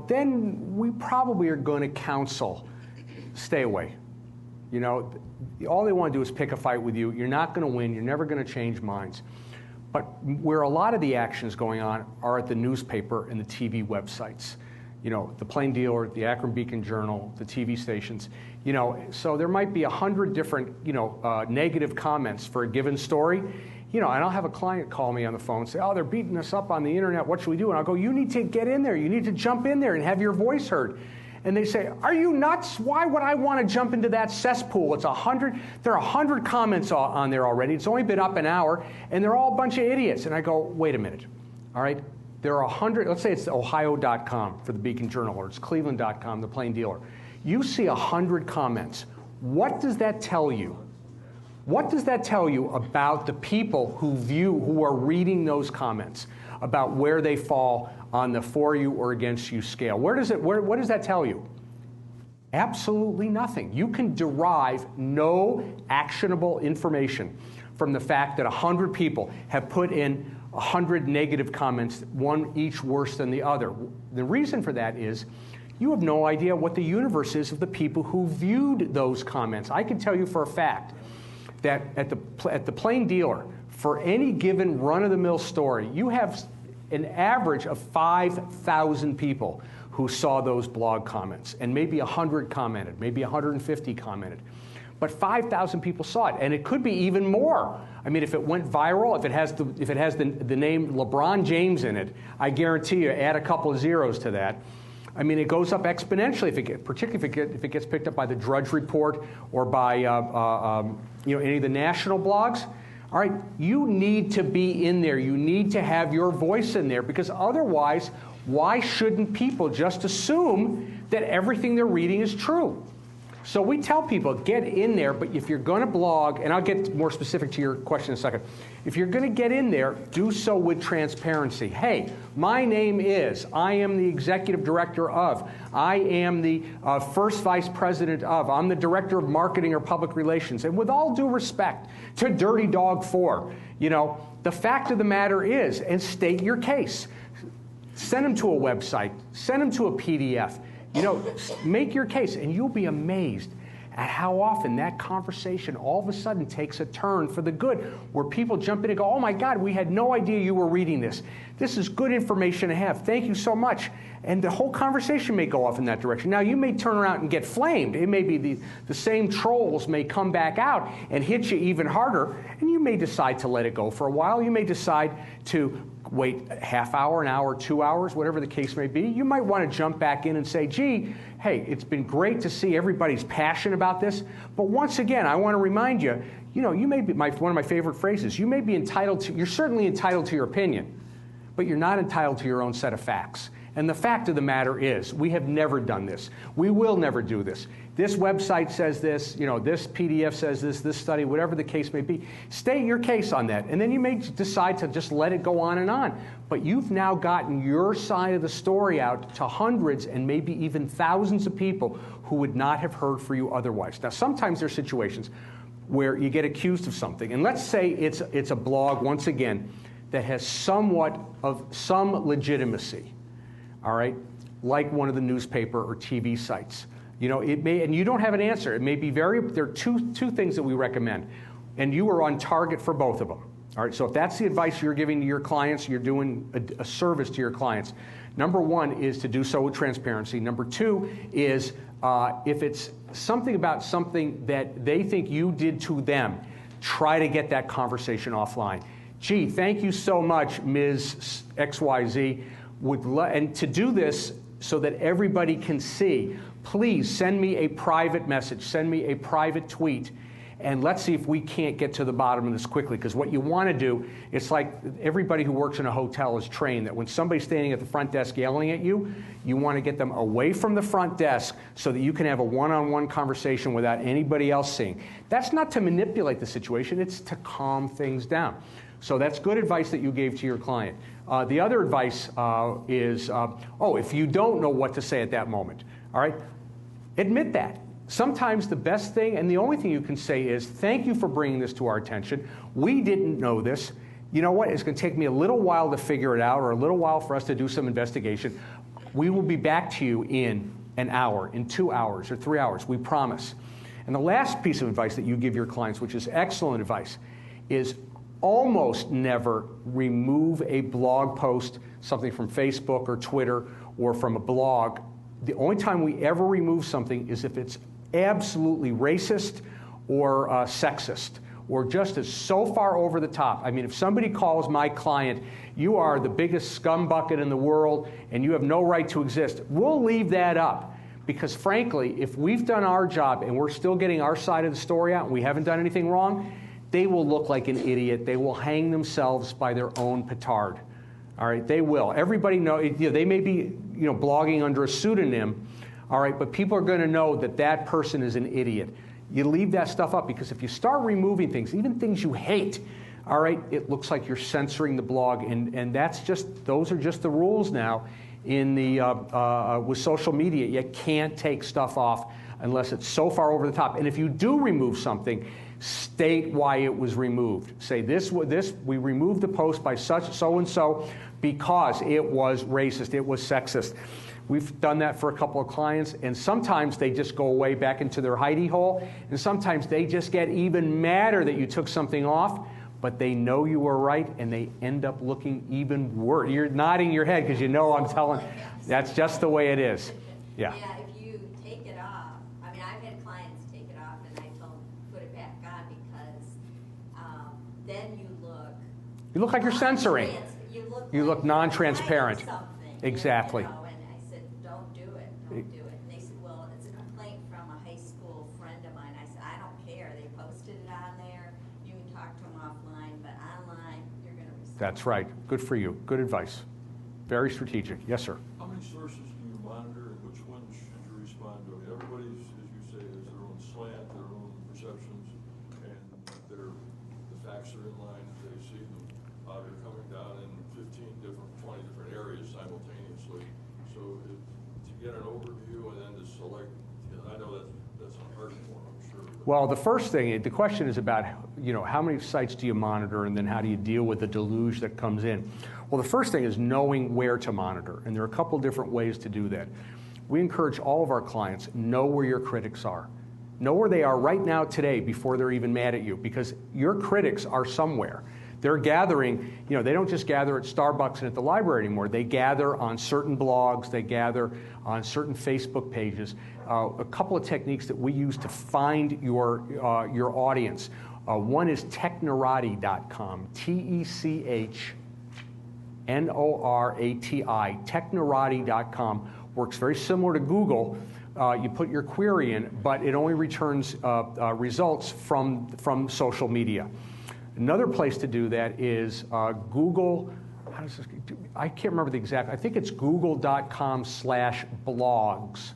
then we probably are going to counsel, stay away. All they want to do is pick a fight with you. You're not going to win. You're never going to change minds. But where a lot of the action is going on are at the newspaper and the TV websites. The Plain Dealer, the Akron Beacon Journal, the TV stations. So there might be 100 different, negative comments for a given story. And I'll have a client call me on the phone and say, "Oh, they're beating us up on the internet. What should we do?" And I'll go, "You need to get in there. You need to jump in there and have your voice heard." And they say, "Are you nuts? Why would I want to jump into that cesspool? There are 100 comments on there already. It's only been up an hour, and they're all a bunch of idiots." And I go, wait a minute, all right? There are 100, let's say it's Ohio.com for the Beacon Journal, or it's Cleveland.com, the Plain Dealer. You see 100 comments. What does that tell you? What does that tell you about the people who are reading those comments, about where they fall on the for you or against you scale? What does that tell you? Absolutely nothing. You can derive no actionable information from the fact that 100 people have put in 100 negative comments, one each worse than the other. The reason for that is you have no idea what the universe is of the people who viewed those comments. I can tell you for a fact that at the Plain Dealer, for any given run-of-the-mill story, you have an average of 5,000 people who saw those blog comments, and maybe 100 commented, maybe 150 commented. But 5,000 people saw it, and it could be even more. I mean, if it went viral, if it has the name LeBron James in it, I guarantee you, add a couple of zeros to that. I mean, it goes up exponentially, particularly if it gets picked up by the Drudge Report or by any of the national blogs. All right, you need to be in there. You need to have your voice in there, because otherwise, why shouldn't people just assume that everything they're reading is true? So we tell people, get in there, but if you're going to blog, and I'll get more specific to your question in a second, if you're going to get in there, do so with transparency. Hey, my name is, I am the executive director of, I am the first vice president of, I'm the director of marketing or public relations. And with all due respect to Dirty Dog 4, the fact of the matter is, and state your case. Send them to a website, send them to a PDF. Make your case, and you'll be amazed at how often that conversation all of a sudden takes a turn for the good, where people jump in and go, "Oh my God, we had no idea you were reading this. This is good information to have. Thank you so much." And the whole conversation may go off in that direction. Now, you may turn around and get flamed. It may be the same trolls may come back out and hit you even harder, and you may decide to let it go for a while. You may decide to wait a half hour, an hour, 2 hours, whatever the case may be. You might want to jump back in and say, gee, hey, it's been great to see everybody's passion about this, but once again, I want to remind you, you may be, one of my favorite phrases, you may be entitled to, you're certainly entitled to your opinion, but you're not entitled to your own set of facts. And the fact of the matter is, we have never done this. We will never do this. This website says this, this PDF says this study, whatever the case may be. State your case on that, and then you may decide to just let it go on and on. But you've now gotten your side of the story out to hundreds and maybe even thousands of people who would not have heard for you otherwise. Now, sometimes there are situations where you get accused of something, and let's say it's a blog, once again, that has somewhat of some legitimacy. All right, like one of the newspaper or TV sites. It may, and you don't have an answer. It may be there are two things that we recommend, and you are on target for both of them. All right, so if that's the advice you're giving to your clients, you're doing a service to your clients. Number one is to do so with transparency. Number two is if it's something about something that they think you did to them, try to get that conversation offline. Gee, thank you so much, Ms. XYZ. And to do this so that everybody can see, please send me a private message, send me a private tweet, and let's see if we can't get to the bottom of this quickly. Because what you want to do, it's like everybody who works in a hotel is trained that when somebody's standing at the front desk yelling at you, you want to get them away from the front desk so that you can have a one-on-one conversation without anybody else seeing. That's not to manipulate the situation, it's to calm things down. So that's good advice that you gave to your client. The other advice is, if you don't know what to say at that moment, all right, admit that. Sometimes the best thing and the only thing you can say is, thank you for bringing this to our attention. We didn't know this. You know what? It's going to take me a little while to figure it out, or a little while for us to do some investigation. We will be back to you in an hour, in 2 hours, or 3 hours. We promise. And the last piece of advice that you give your clients, which is excellent advice, is almost never remove a blog post, something from Facebook or Twitter or from a blog. The only time we ever remove something is if it's absolutely racist or sexist, or just is so far over the top. I mean, if somebody calls my client, you are the biggest scumbucket in the world and you have no right to exist, we'll leave that up. Because frankly, if we've done our job and we're still getting our side of the story out and we haven't done anything wrong, they will look like an idiot. They will hang themselves by their own petard. All right, they will. Everybody knows, they may be, blogging under a pseudonym, all right, but people are going to know that that person is an idiot. You leave that stuff up, because if you start removing things, even things you hate, all right, it looks like you're censoring the blog, and those are just the rules now in with social media. You can't take stuff off unless it's so far over the top. And if you do remove something, state why it was removed. Say we removed the post by so and so because it was racist, it was sexist. We've done that for a couple of clients, and sometimes they just go away back into their hidey hole, and sometimes they just get even madder that you took something off, but they know you were right, and they end up looking even worse. You're nodding your head because you know I'm telling. That's just the way it is. Yeah. Yeah, if you take it off, I mean, I've had clients take it off, and I told them put it back on, because then you look like you're censoring. You look non-transparent. Exactly. And I said, don't do it. And they said, well, it's a complaint from a high school friend of mine. I said, I don't care. They posted it on there. You can talk to them offline, but online, you're going to receive. That's right. Good for you. Good advice. Very strategic. Yes, sir. How many sources do you monitor, and which ones should you respond to? Everybody's, as you say, has their own slant, their own perceptions, and the facts are in line as they see them. They're coming down in 20 different areas simultaneously. So to get an overview and then to select, I know that's a hard one, I'm sure. Well, the first thing, the question is about, how many sites do you monitor, and then how do you deal with the deluge that comes in? Well, the first thing is knowing where to monitor, and there are a couple different ways to do that. We encourage all of our clients, know where your critics are. Know where they are right now today before they're even mad at you, because your critics are somewhere. They're gathering, they don't just gather at Starbucks and at the library anymore. They gather on certain blogs. They gather on certain Facebook pages. A couple of techniques that we use to find your audience. One is technorati.com, Norati, technorati.com. Works very similar to Google. You put your query in, but it only returns results from social media. Another place to do that is Google. How does this, I can't remember the exact. I think it's google.com/blogs.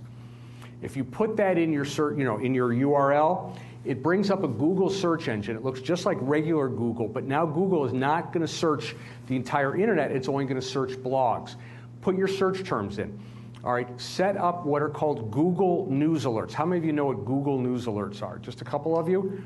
If you put that in your search, in your URL, it brings up a Google search engine. It looks just like regular Google, but now Google is not going to search the entire internet. It's only going to search blogs. Put your search terms in. All right, set up what are called Google News Alerts. How many of you know what Google News Alerts are? Just a couple of you?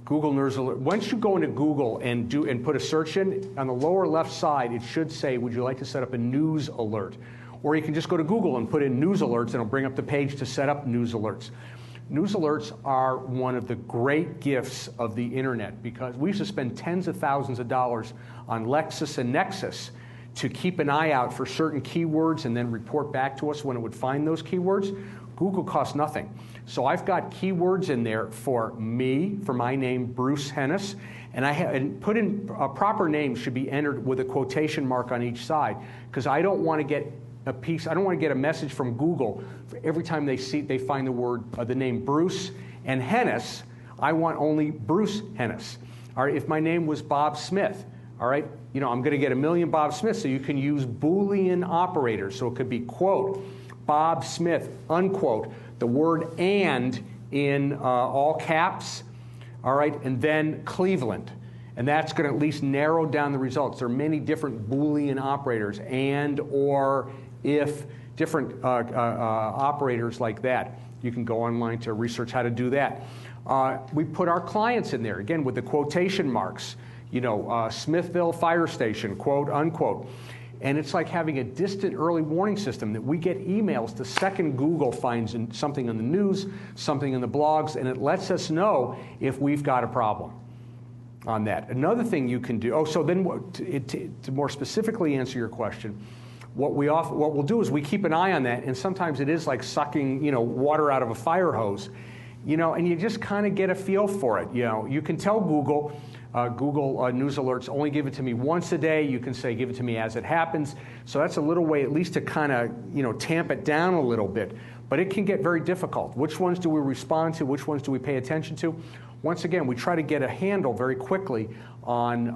Google News Alert. Once you go into Google and put a search in, on the lower left side, it should say, would you like to set up a news alert? Or you can just go to Google and put in news alerts, and it'll bring up the page to set up news alerts. News alerts are one of the great gifts of the internet because we used to spend tens of thousands of dollars on Lexis and Nexus to keep an eye out for certain keywords and then report back to us when it would find those keywords. Google costs nothing. So I've got keywords in there for me, for my name, Bruce Hennes, and put in proper names should be entered with a quotation mark on each side because I don't want to get I don't want to get a message from Google for every time they find the word, the name Bruce and Hennes. I want only Bruce Hennes. All right, if my name was Bob Smith, all right, I'm going to get a million Bob Smiths, so you can use Boolean operators. So it could be, quote, Bob Smith, unquote, the word and in all caps, all right, and then Cleveland. And that's going to at least narrow down the results. There are many different Boolean operators, and, or, if, different operators like that. You can go online to research how to do that. We put our clients in there, again, with the quotation marks. Smithville Fire Station, quote, unquote. And it's like having a distant early warning system that we get emails the second Google finds something in the news, something in the blogs, and it lets us know if we've got a problem on that. Another thing you can do, so then to more specifically answer your question, what we'll do is we keep an eye on that, and sometimes it is like sucking, water out of a fire hose, and you just kind of get a feel for it. You can tell Google, News Alerts, only give it to me once a day. You can say, give it to me as it happens. So that's a little way, at least to kind of, tamp it down a little bit. But it can get very difficult. Which ones do we respond to? Which ones do we pay attention to? Once again, we try to get a handle very quickly on,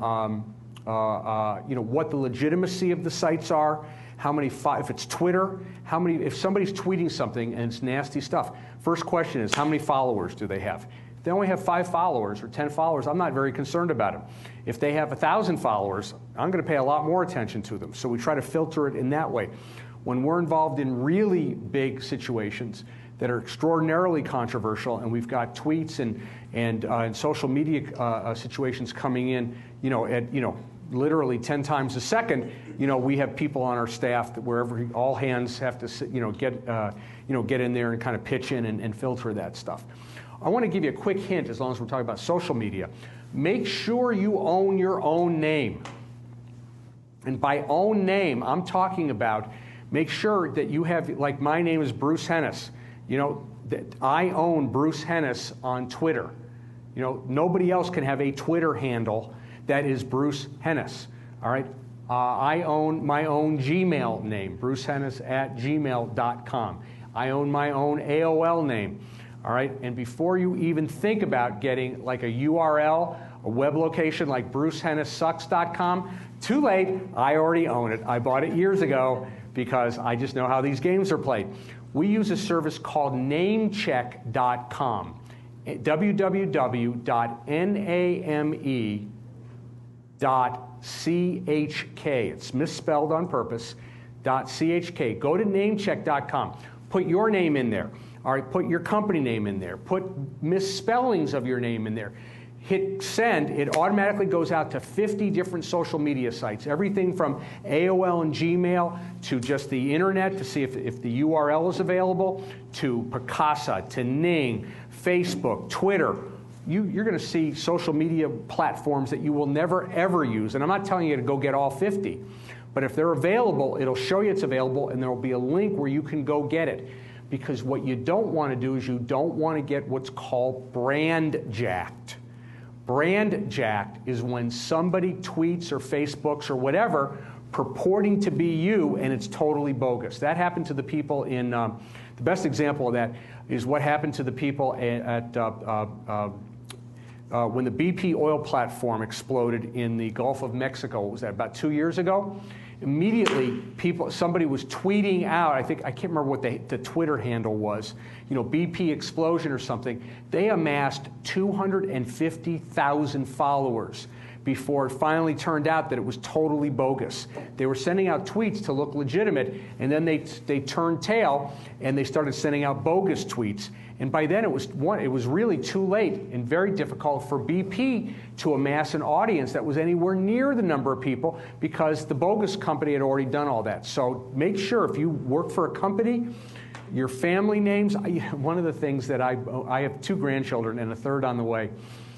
what the legitimacy of the sites are. How many, if it's Twitter, if somebody's tweeting something and it's nasty stuff, first question is, how many followers do they have? If they only have 5 followers or 10 followers, I'm not very concerned about them. If they have 1,000 followers, I'm going to pay a lot more attention to them. So we try to filter it in that way. When we're involved in really big situations that are extraordinarily controversial, and we've got tweets and social media situations coming in, at literally 10 times a second, we have people on our staff that wherever all hands have to get in there and kind of pitch in and filter that stuff. I want to give you a quick hint, as long as we're talking about social media. Make sure you own your own name. And by own name, I'm talking about make sure that you have, like my name is Bruce Hennes, that I own Bruce Hennes on Twitter. Nobody else can have a Twitter handle that is Bruce Hennes, all right? I own my own Gmail name, brucehennes@gmail.com. I own my own AOL name, all right? And before you even think about getting like a URL, a web location like brucehennessucks.com, too late, I already own it. I bought it years ago because I just know how these games are played. We use a service called namecheck.com, www.name.chk. It's misspelled on purpose, .chk. Go to namecheck.com. Put your name in there. All right, put your company name in there. Put misspellings of your name in there. Hit send. It automatically goes out to 50 different social media sites. Everything from AOL and Gmail to just the internet to see if the URL is available, to Picasa, to Ning, Facebook, Twitter. You're going to see social media platforms that you will never, ever use. And I'm not telling you to go get all 50. But if they're available, it'll show you it's available, and there will be a link where you can go get it. Because what you don't want to do is you don't want to get what's called brand jacked. Brand jacked is when somebody tweets or Facebooks or whatever purporting to be you, and it's totally bogus. That happened to the people in, the best example of that is what happened to the people when the BP oil platform exploded in the Gulf of Mexico. What was that, about 2 years ago? Immediately, somebody was tweeting out, I can't remember what the Twitter handle was, BP explosion or something. They amassed 250,000 followers before it finally turned out that it was totally bogus. They were sending out tweets to look legitimate, and then they turned tail and they started sending out bogus tweets. And by then it was really too late and very difficult for BP to amass an audience that was anywhere near the number of people, because the bogus company had already done all that. So make sure, if you work for a company, your family names. One of the things that I have 2 grandchildren and a third on the way.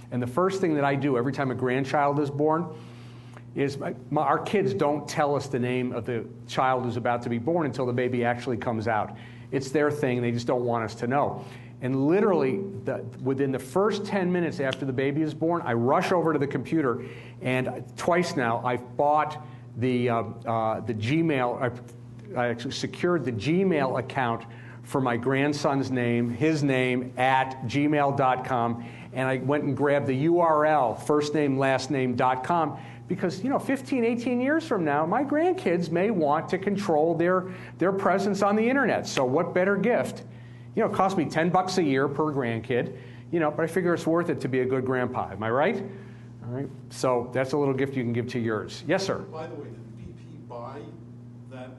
And the first thing that I do every time a grandchild is born is our kids don't tell us the name of the child who's about to be born until the baby actually comes out. It's their thing. They just don't want us to know. And literally, within the first 10 minutes after the baby is born, I rush over to the computer, and twice now I've bought the Gmail. I actually secured the Gmail account for my grandson's name, his name, at gmail.com. And I went and grabbed the URL, firstname.lastname.com, because 15, 18 years from now, my grandkids may want to control their presence on the internet. So what better gift? It costs me $10 a year per grandkid, but I figure it's worth it to be a good grandpa. Am I right? All right. So that's a little gift you can give to yours. Yes, sir. By the way, did BP buy that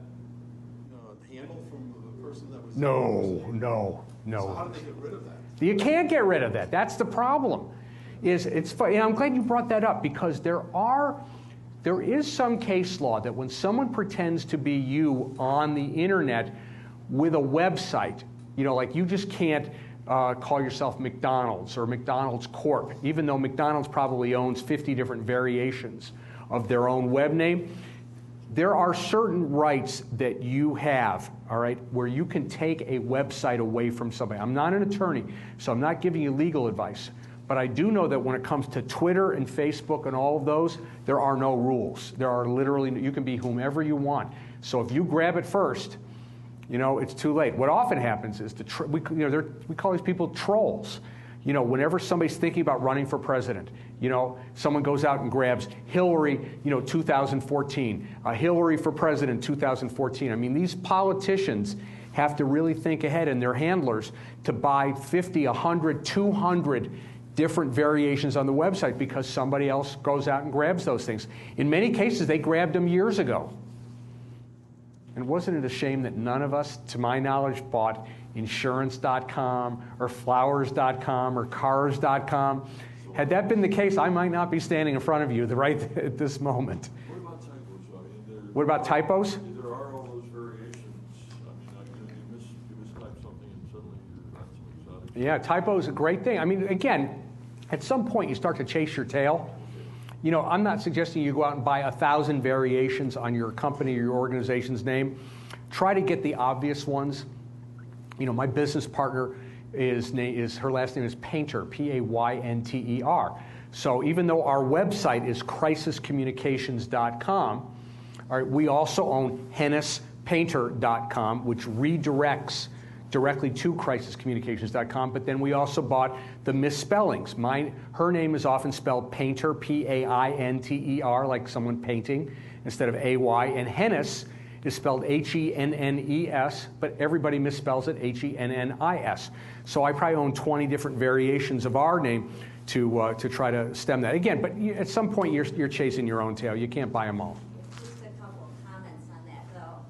handle from the person that was... No. So how did they get rid of that? You can't get rid of that. That's the problem. It's funny, and I'm glad you brought that up, because there is some case law that when someone pretends to be you on the internet with a website, like you just can't call yourself McDonald's or McDonald's Corp., even though McDonald's probably owns 50 different variations of their own web name. There are certain rights that you have, all right, where you can take a website away from somebody. I'm not an attorney, so I'm not giving you legal advice. But I do know that when it comes to Twitter and Facebook and all of those, there are no rules. There are literally, you can be whomever you want. So if you grab it first, it's too late. What often happens is we call these people trolls. Whenever somebody's thinking about running for president, someone goes out and grabs Hillary, 2014, Hillary for president 2014. I mean, these politicians have to really think ahead, and their handlers, to buy 50, 100, 200 different variations on the website, because somebody else goes out and grabs those things. In many cases, they grabbed them years ago. And wasn't it a shame that none of us, to my knowledge, bought insurance.com or flowers.com or cars.com? Had that been the case, I might not be standing in front of you right at this moment. What about typos? What about typos? There are all those variations. You mistype something and suddenly you're not so exotic. Yeah, typo is a great thing. I mean, again, at some point you start to chase your tail. I'm not suggesting you go out and buy 1,000 variations on your company or your organization's name. Try to get the obvious ones. My business partner her last name is Paynter, Paynter. So even though our website is crisiscommunications.com, all right, we also own HennesPainter.com, which redirects directly to crisiscommunications.com, but then we also bought the misspellings. Her name is often spelled Paynter, Painter, like someone painting, instead of AY, and Hennes is spelled Hennes, but everybody misspells it Hennis. So I probably own 20 different variations of our name to try to stem that. Again, but at some point you're chasing your own tail. You can't buy them all. Just a couple of comments on that, though.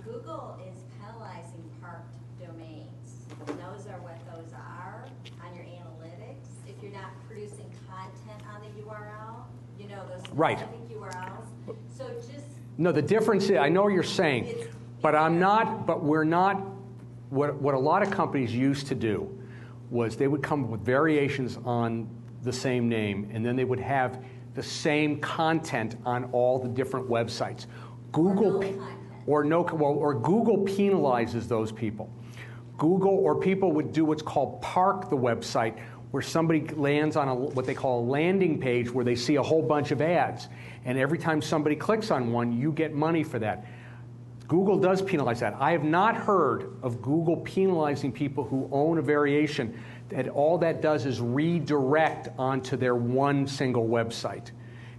Google is penalizing parked domains. Those are what those are on your analytics. If you're not producing content on the URL, those specific URLs. So just... No, the difference is, I know what you're saying, but we're not, what a lot of companies used to do was they would come up with variations on the same name, and then they would have the same content on all the different websites. Google penalizes those people. Google or people would do what's called park the website, where somebody lands on what they call a landing page where they see a whole bunch of ads. And every time somebody clicks on one, you get money for that. Google does penalize that. I have not heard of Google penalizing people who own a variation. That all that does is redirect onto their one single website.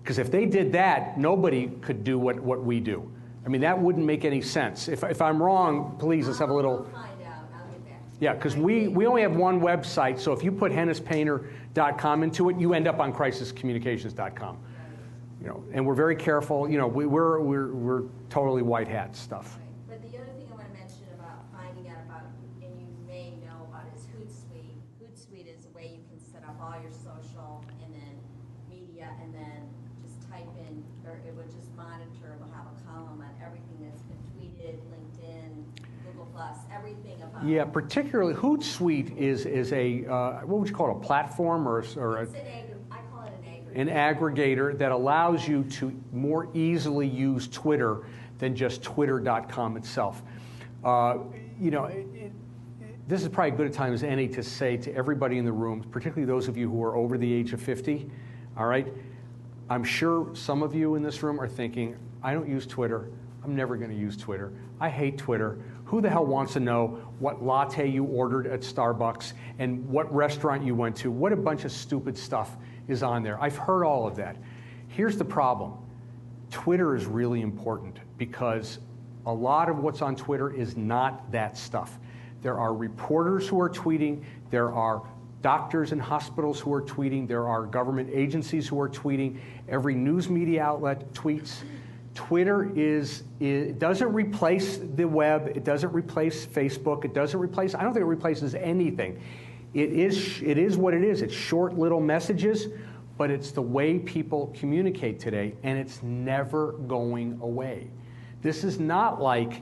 Because if they did that, nobody could do what we do. I mean, that wouldn't make any sense. If I'm wrong, please, let's have a little... I'll find out. I'll get back. Yeah, because we only have one website, so if you put hennespainter.com into it, you end up on crisiscommunications.com. You know, and we're very careful. You know, we're totally white hat stuff. Right. But the other thing I want to mention about finding out about, and you may know about, is Hootsuite. Hootsuite is a way you can set up all your social and then media, and then just type in, or it would just monitor. It'll have a column on everything that's been tweeted, LinkedIn, Google Plus, everything about. Yeah, particularly Hootsuite is a what would you call it, a platform or a, I call it an aggregator. an aggregator that allows you to more easily use Twitter than just twitter.com itself. You know, this is probably as good a time as any to say to everybody in the room, particularly those of you who are over the age of 50, all right? I'm sure some of you in this room are thinking, I don't use Twitter. I'm never going to use Twitter. I hate Twitter. Who the hell wants to know what latte you ordered at Starbucks and what restaurant you went to? What a bunch of stupid stuff is on there. I've heard all of that. Here's the problem. Twitter is really important because a lot of what's on Twitter is not that stuff. There are reporters who are tweeting. There are doctors in hospitals who are tweeting. There are government agencies who are tweeting. Every news media outlet tweets. Twitter it doesn't replace the web. It doesn't replace Facebook. It doesn't replace, I don't think it replaces anything. It is what it is. It's short little messages, but it's the way people communicate today, and it's never going away. This is not like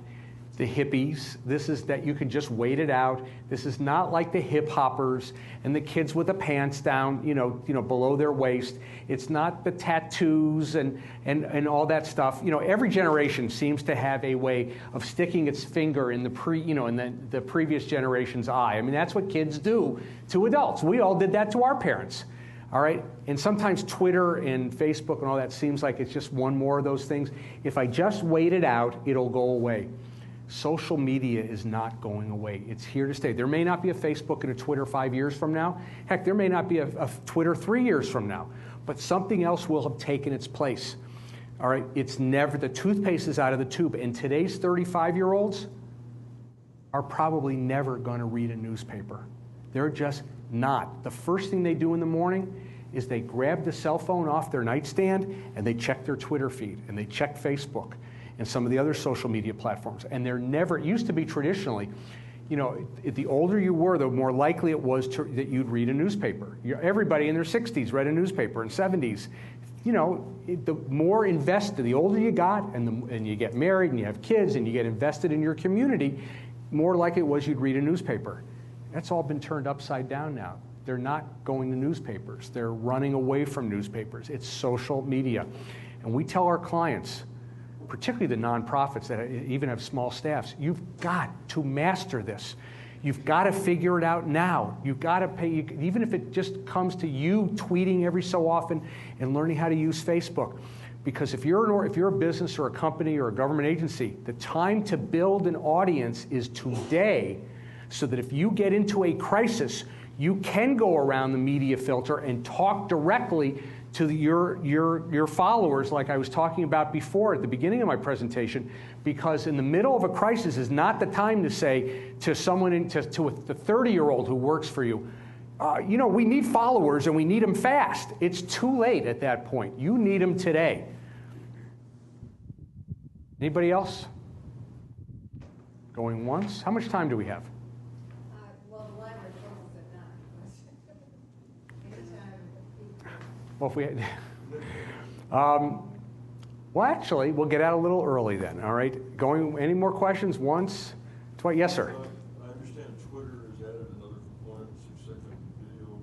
the hippies. This is that you can just wait it out. This is not like the hip hoppers and the kids with the pants down, you know, below their waist. It's not the tattoos and all that stuff. You know, every generation seems to have a way of sticking its finger in the previous generation's eye. I mean, that's what kids do to adults. We all did that to our parents. All right? And sometimes Twitter and Facebook and all that seems like it's just one more of those things. If I just wait it out, it'll go away. Social media is not going away. It's here to stay. There may not be a Facebook and a Twitter 5 years from now. Heck, there may not be a Twitter 3 years from now. But something else will have taken its place. All right? It's never, the toothpaste is out of the tube. And today's 35-year-olds are probably never going to read a newspaper. They're just not. The first thing they do in the morning is they grab the cell phone off their nightstand and they check their Twitter feed and they check Facebook and some of the other social media platforms. And they're never, it used to be traditionally, you know, the older you were, the more likely it was that you'd read a newspaper. Everybody in their 60s read a newspaper, in 70s. You know, the more invested, the older you got, and you get married and you have kids and you get invested in your community, more likely it was you'd read a newspaper. That's all been turned upside down now. They're not going to newspapers. They're running away from newspapers. It's social media. And we tell our clients, particularly the nonprofits that even have small staffs, you've got to master this. You've got to figure it out now. You've got to pay, even if it just comes to you tweeting every so often and learning how to use Facebook. Because if you're a business or a company or a government agency, the time to build an audience is today, so that if you get into a crisis, you can go around the media filter and talk directly to your followers, like I was talking about before at the beginning of my presentation, because in the middle of a crisis is not the time to say to someone, to the 30-year-old who works for you, you know, we need followers and we need them fast. It's too late at that point. You need them today. Anybody else? Going once? How much time do we have? Well, the library closes at 9. Anytime. Well, if we well, actually, we'll get out a little early then, all right? Any more questions? Once? Twice? Yes, sir. I understand Twitter has added another component, 6-second video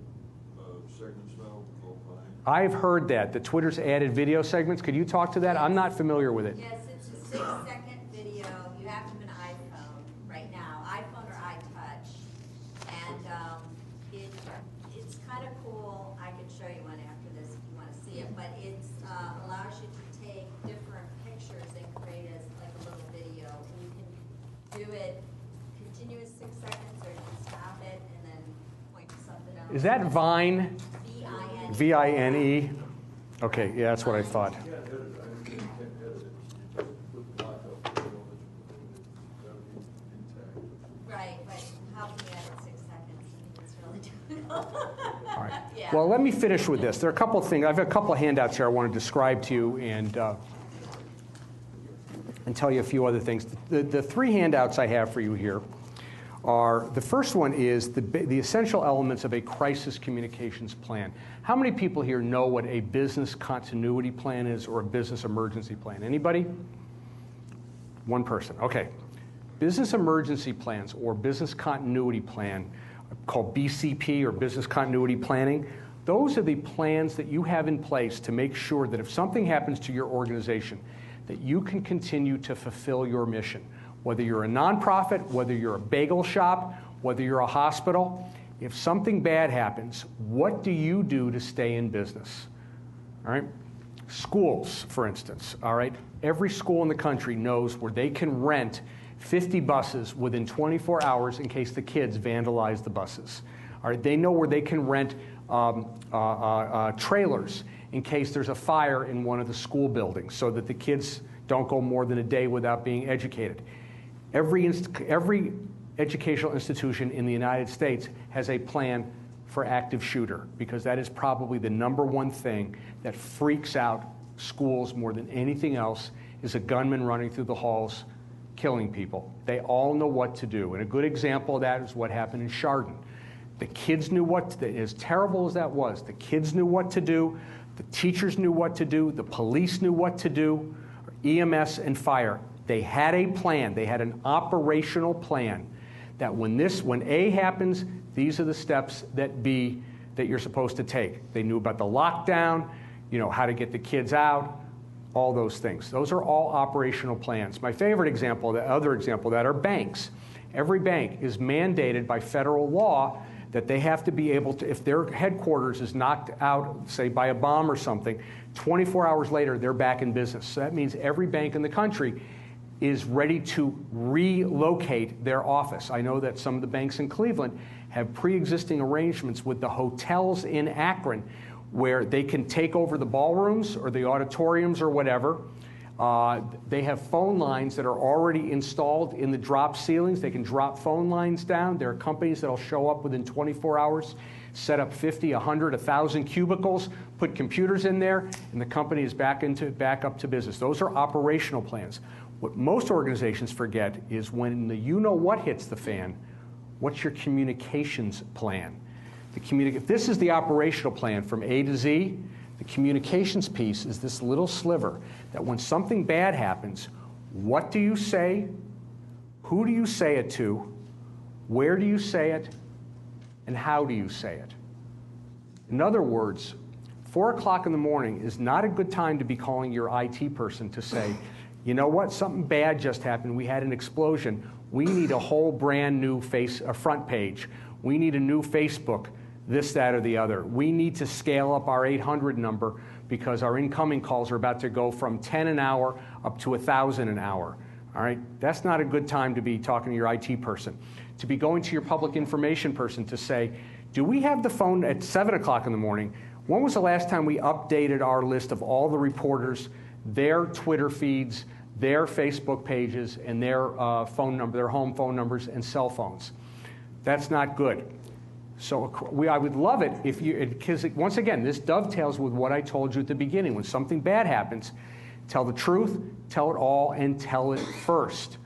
segments now called Vine. I've heard that. The Twitter's added video segments. Could you talk to that? I'm not familiar with it. Yes, it's a 6-second video. You have to have an iPhone right now, iPhone or iTouch, and it's kind do it continuous 6 seconds, or you can stop it and then point to something else. Is that Vine? V-I-N. V-I-N-E? Okay, yeah, that's what I thought. Yeah, edit, I can't edit it. Put the lock up, you know, that would be intact. Right, but how can you edit 6 seconds? I think it's really difficult. All right. Yeah. Well, let me finish with this. There are a couple of things. I have a couple of handouts here I want to describe to you and tell you a few other things. The three handouts I have for you here are, the first one is the essential elements of a crisis communications plan. How many people here know what a business continuity plan is or a business emergency plan? Anybody? One person. Okay. Business emergency plans or business continuity plan, called BCP or business continuity planning, those are the plans that you have in place to make sure that if something happens to your organization, that you can continue to fulfill your mission. Whether you're a nonprofit, whether you're a bagel shop, whether you're a hospital, if something bad happens, what do you do to stay in business? All right? Schools, for instance, all right? Every school in the country knows where they can rent 50 buses within 24 hours in case the kids vandalize the buses. All right? They know where they can rent trailers in case there's a fire in one of the school buildings so that the kids don't go more than a day without being educated. Every educational institution in the United States has a plan for active shooter, because that is probably the number one thing that freaks out schools more than anything else, is a gunman running through the halls killing people. They all know what to do. And a good example of that is what happened in Chardon. The kids knew what to do. As terrible as that was, the kids knew what to do, the teachers knew what to do, the police knew what to do, EMS and fire. They had a plan. They had an operational plan that when A happens, these are the steps that you're supposed to take. They knew about the lockdown, how to get the kids out, all those things. Those are all operational plans. My favorite example, the other example of that, are banks. Every bank is mandated by federal law that they have to be able to, if their headquarters is knocked out, say by a bomb or something, 24 hours later, they're back in business. So that means every bank in the country is ready to relocate their office. I know that some of the banks in Cleveland have pre-existing arrangements with the hotels in Akron where they can take over the ballrooms or the auditoriums or whatever. They have phone lines that are already installed in the drop ceilings. They can drop phone lines down. There are companies that will show up within 24 hours, set up 50, 100, 1,000 cubicles, put computers in there, and the company is back up to business. Those are operational plans. What most organizations forget is when the you-know-what hits the fan, what's your communications plan? If this is the operational plan from A to Z, the communications piece is this little sliver that when something bad happens, what do you say? Who do you say it to? Where do you say it? And how do you say it? In other words, 4 o'clock in the morning is not a good time to be calling your IT person to say, you know what, something bad just happened. We had an explosion. We need a whole brand new front page. We need a new Facebook, this, that, or the other. We need to scale up our 800 number because our incoming calls are about to go from 10 an hour up to 1,000 an hour. All right? That's not a good time to be talking to your IT person. To be going to your public information person to say, do we have the phone at 7 o'clock in the morning? When was the last time we updated our list of all the reporters, their Twitter feeds, their Facebook pages, and their phone number, their home phone numbers and cell phones? That's not good. So I would love it if you, because once again, this dovetails with what I told you at the beginning. When something bad happens, tell the truth, tell it all, and tell it first.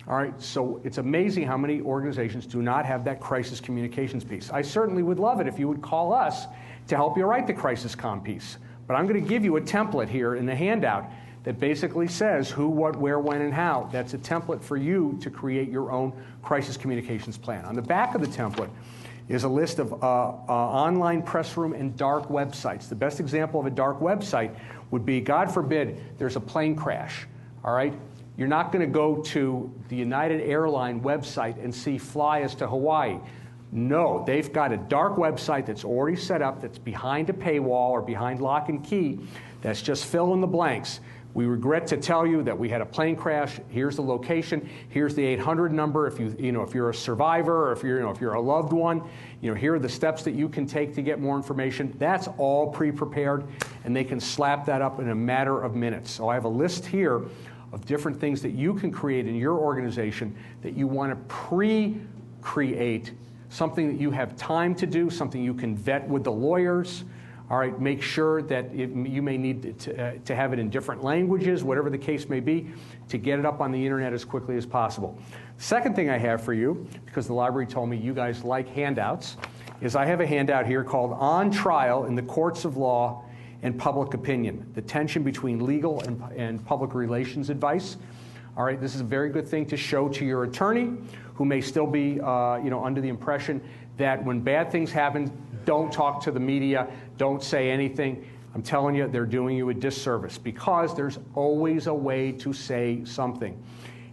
All right, so it's amazing how many organizations do not have that crisis communications piece. I certainly would love it if you would call us to help you write the crisis comm piece. But I'm going to give you a template here in the handout that basically says who, what, where, when, and how. That's a template for you to create your own crisis communications plan. On the back of the template is a list of online press room and dark websites. The best example of a dark website would be, God forbid, there's a plane crash, all right? You're not going to go to the United Airlines website and see fly us to Hawaii. No, they've got a dark website that's already set up, that's behind a paywall or behind lock and key, that's just fill in the blanks. We regret to tell you that we had a plane crash. Here's the location. Here's the 800 number. If if you're a survivor, or if you're a loved one, here are the steps that you can take to get more information. That's all pre-prepared, and they can slap that up in a matter of minutes. So I have a list here of different things that you can create in your organization that you want to pre-create, something that you have time to do, something you can vet with the lawyers. All right, make sure that you may need to have it in different languages, whatever the case may be, to get it up on the internet as quickly as possible. Second thing I have for you, because the library told me you guys like handouts, is I have a handout here called On Trial in the Courts of Law and Public Opinion, the tension between legal and public relations advice. All right, this is a very good thing to show to your attorney, who may still be under the impression that when bad things happen, don't talk to the media, don't say anything. I'm telling you, they're doing you a disservice, because there's always a way to say something.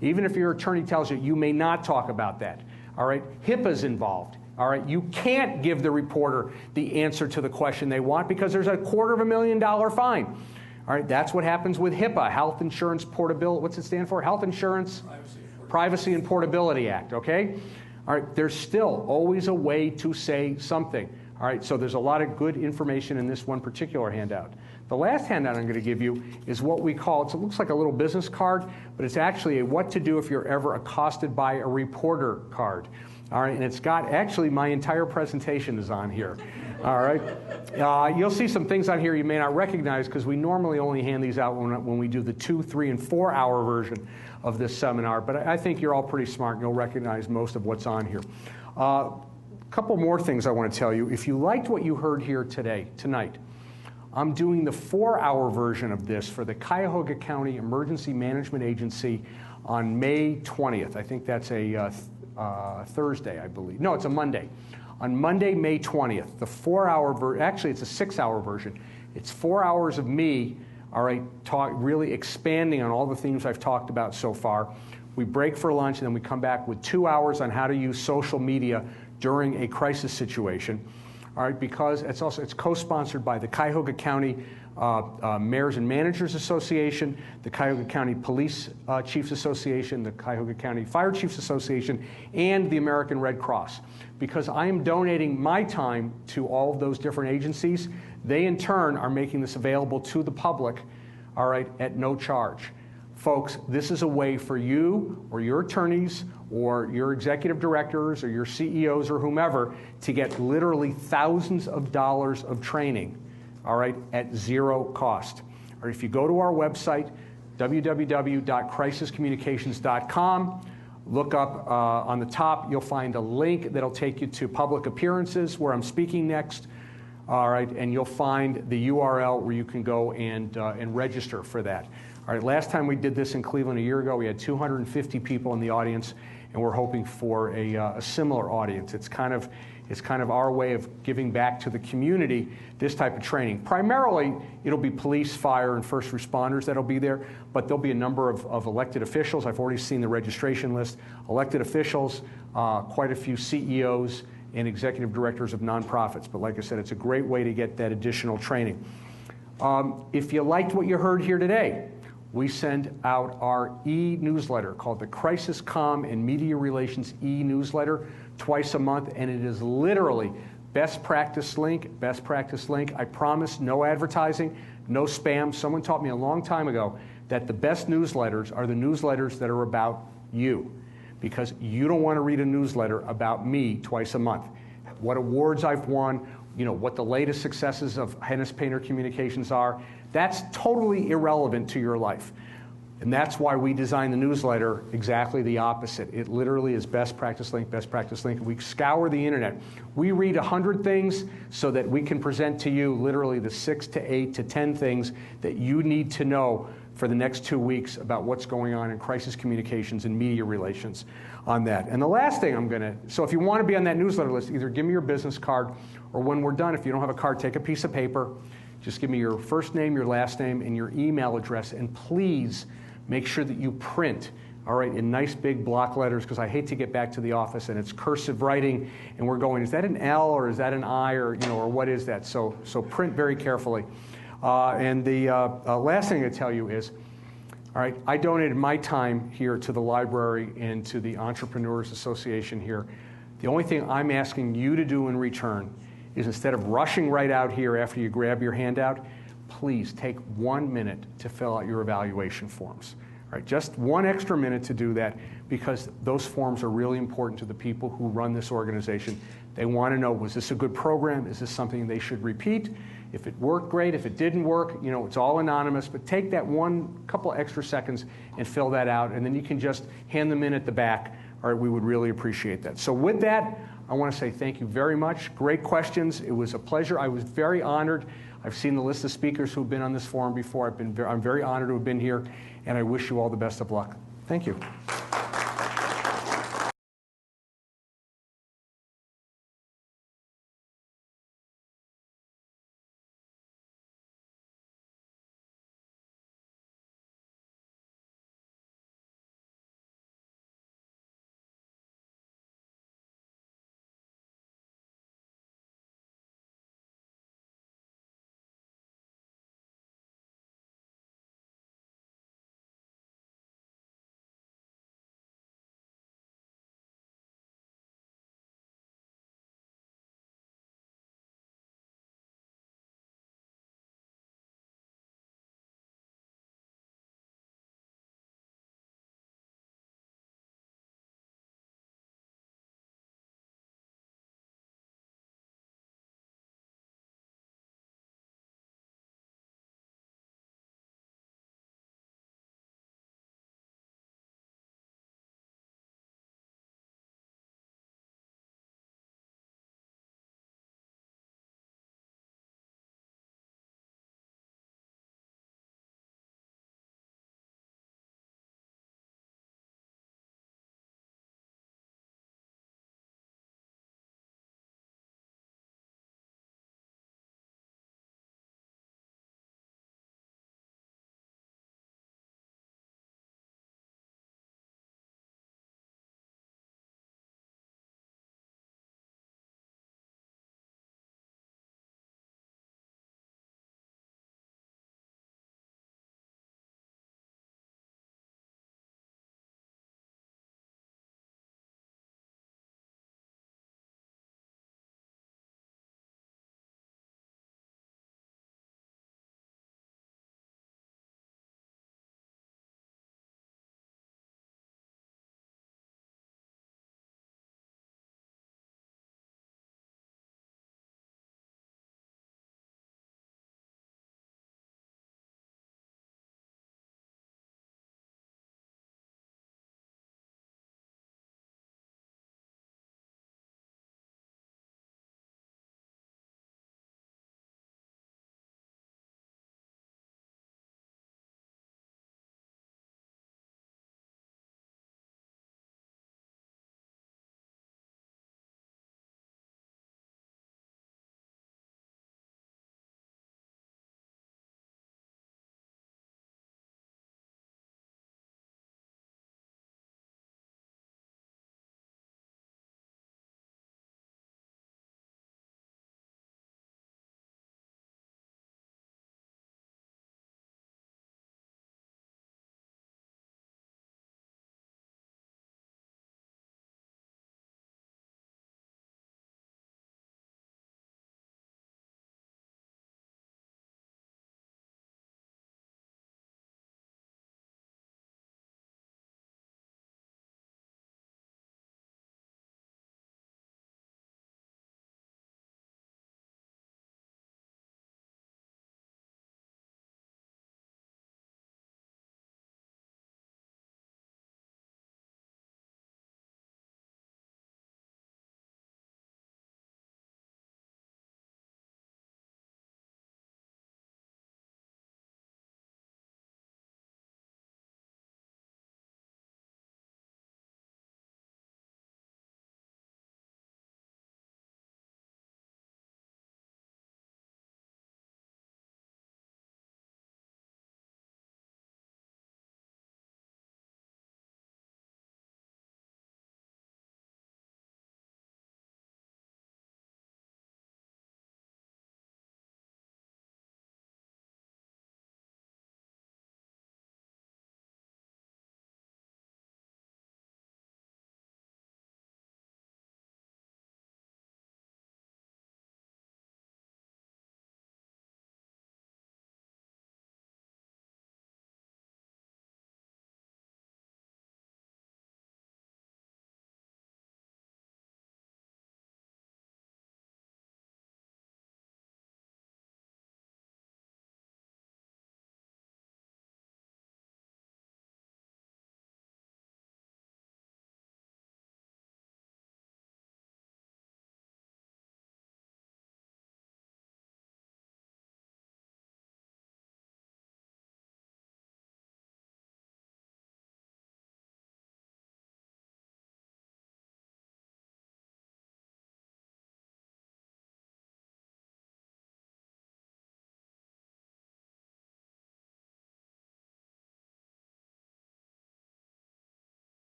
Even if your attorney tells you, you may not talk about that. All right, HIPAA's involved. All right, you can't give the reporter the answer to the question they want, because there's a $250,000 fine. All right, that's what happens with HIPAA, Health Insurance Portability. What's it stand for? Health Insurance Privacy and Portability Act, okay? All right, there's still always a way to say something. All right, so there's a lot of good information in this one particular handout. The last handout I'm going to give you is what we call, it looks like a little business card, but it's actually a what to do if you're ever accosted by a reporter card. All right, and it's got, actually my entire presentation is on here. All right, you'll see some things on here you may not recognize, because we normally only hand these out when we do the 2, 3, and 4 hour version of this seminar, but I think you're all pretty smart and you'll recognize most of what's on here. Couple more things I want to tell you. If you liked what you heard here tonight, I'm doing the 4-hour version of this for the Cuyahoga County Emergency Management Agency on May 20th. I think that's a Thursday, I believe. No, it's a Monday. On Monday, May 20th, the 4-hour actually it's a 6-hour version. It's 4 hours of me, all right, really expanding on all the themes I've talked about so far. We break for lunch, and then we come back with 2 hours on how to use social media during a crisis situation. All right, because it's co-sponsored by the Cuyahoga County Mayors and Managers Association, the Cuyahoga County Police Chiefs Association, the Cuyahoga County Fire Chiefs Association, and the American Red Cross. Because I am donating my time to all of those different agencies, they in turn are making this available to the public, all right, at no charge. Folks, this is a way for you or your attorneys or your executive directors or your CEOs or whomever to get literally thousands of dollars of training, all right, at zero cost. Or if you go to our website, www.crisiscommunications.com, look up on the top, you'll find a link that'll take you to public appearances where I'm speaking next, all right, and you'll find the URL where you can go and register for that. All right, last time we did this in Cleveland a year ago, we had 250 people in the audience, and we're hoping for a similar audience. It's kind of our way of giving back to the community this type of training. Primarily, it'll be police, fire, and first responders that'll be there, but there'll be a number of elected officials. I've already seen the registration list. Elected officials, quite a few CEOs, and executive directors of nonprofits. But like I said, it's a great way to get that additional training. If you liked what you heard here today, we send out our e-newsletter called the Crisis Comm and Media Relations e-newsletter twice a month, and it is literally best practice link. I promise no advertising, no spam. Someone taught me a long time ago that the best newsletters are the newsletters that are about you, because you don't want to read a newsletter about me twice a month. What awards I've won, what the latest successes of Hennes Paynter Communications are, that's totally irrelevant to your life. And that's why we designed the newsletter exactly the opposite. It literally is best practice link. We scour the internet. We read 100 things so that we can present to you literally the 6 to 8 to 10 things that you need to know for the next 2 weeks about what's going on in crisis communications and media relations on that. And the last thing so if you want to be on that newsletter list, either give me your business card, or when we're done, if you don't have a card, take a piece of paper. Just give me your first name, your last name, and your email address, and please make sure that you print, all right, in nice big block letters, because I hate to get back to the office and it's cursive writing, and we're going, is that an L or is that an I, or what is that? So print very carefully. And the last thing I tell you is, all right, I donated my time here to the library and to the Entrepreneurs Association here. The only thing I'm asking you to do in return is, instead of rushing right out here after you grab your handout, please take 1 minute to fill out your evaluation forms. All right, just 1 extra minute to do that, because those forms are really important to the people who run this organization. They want to know, was this a good program? Is this something they should repeat? If it worked, great. If it didn't work, you know, it's all anonymous, but take that couple extra seconds and fill that out, and then you can just hand them in at the back. All right, we would really appreciate that. So with that, I want to say thank you very much. Great questions. It was a pleasure. I was very honored. I've seen the list of speakers who've been on this forum before. I'm very honored to have been here, and I wish you all the best of luck. Thank you.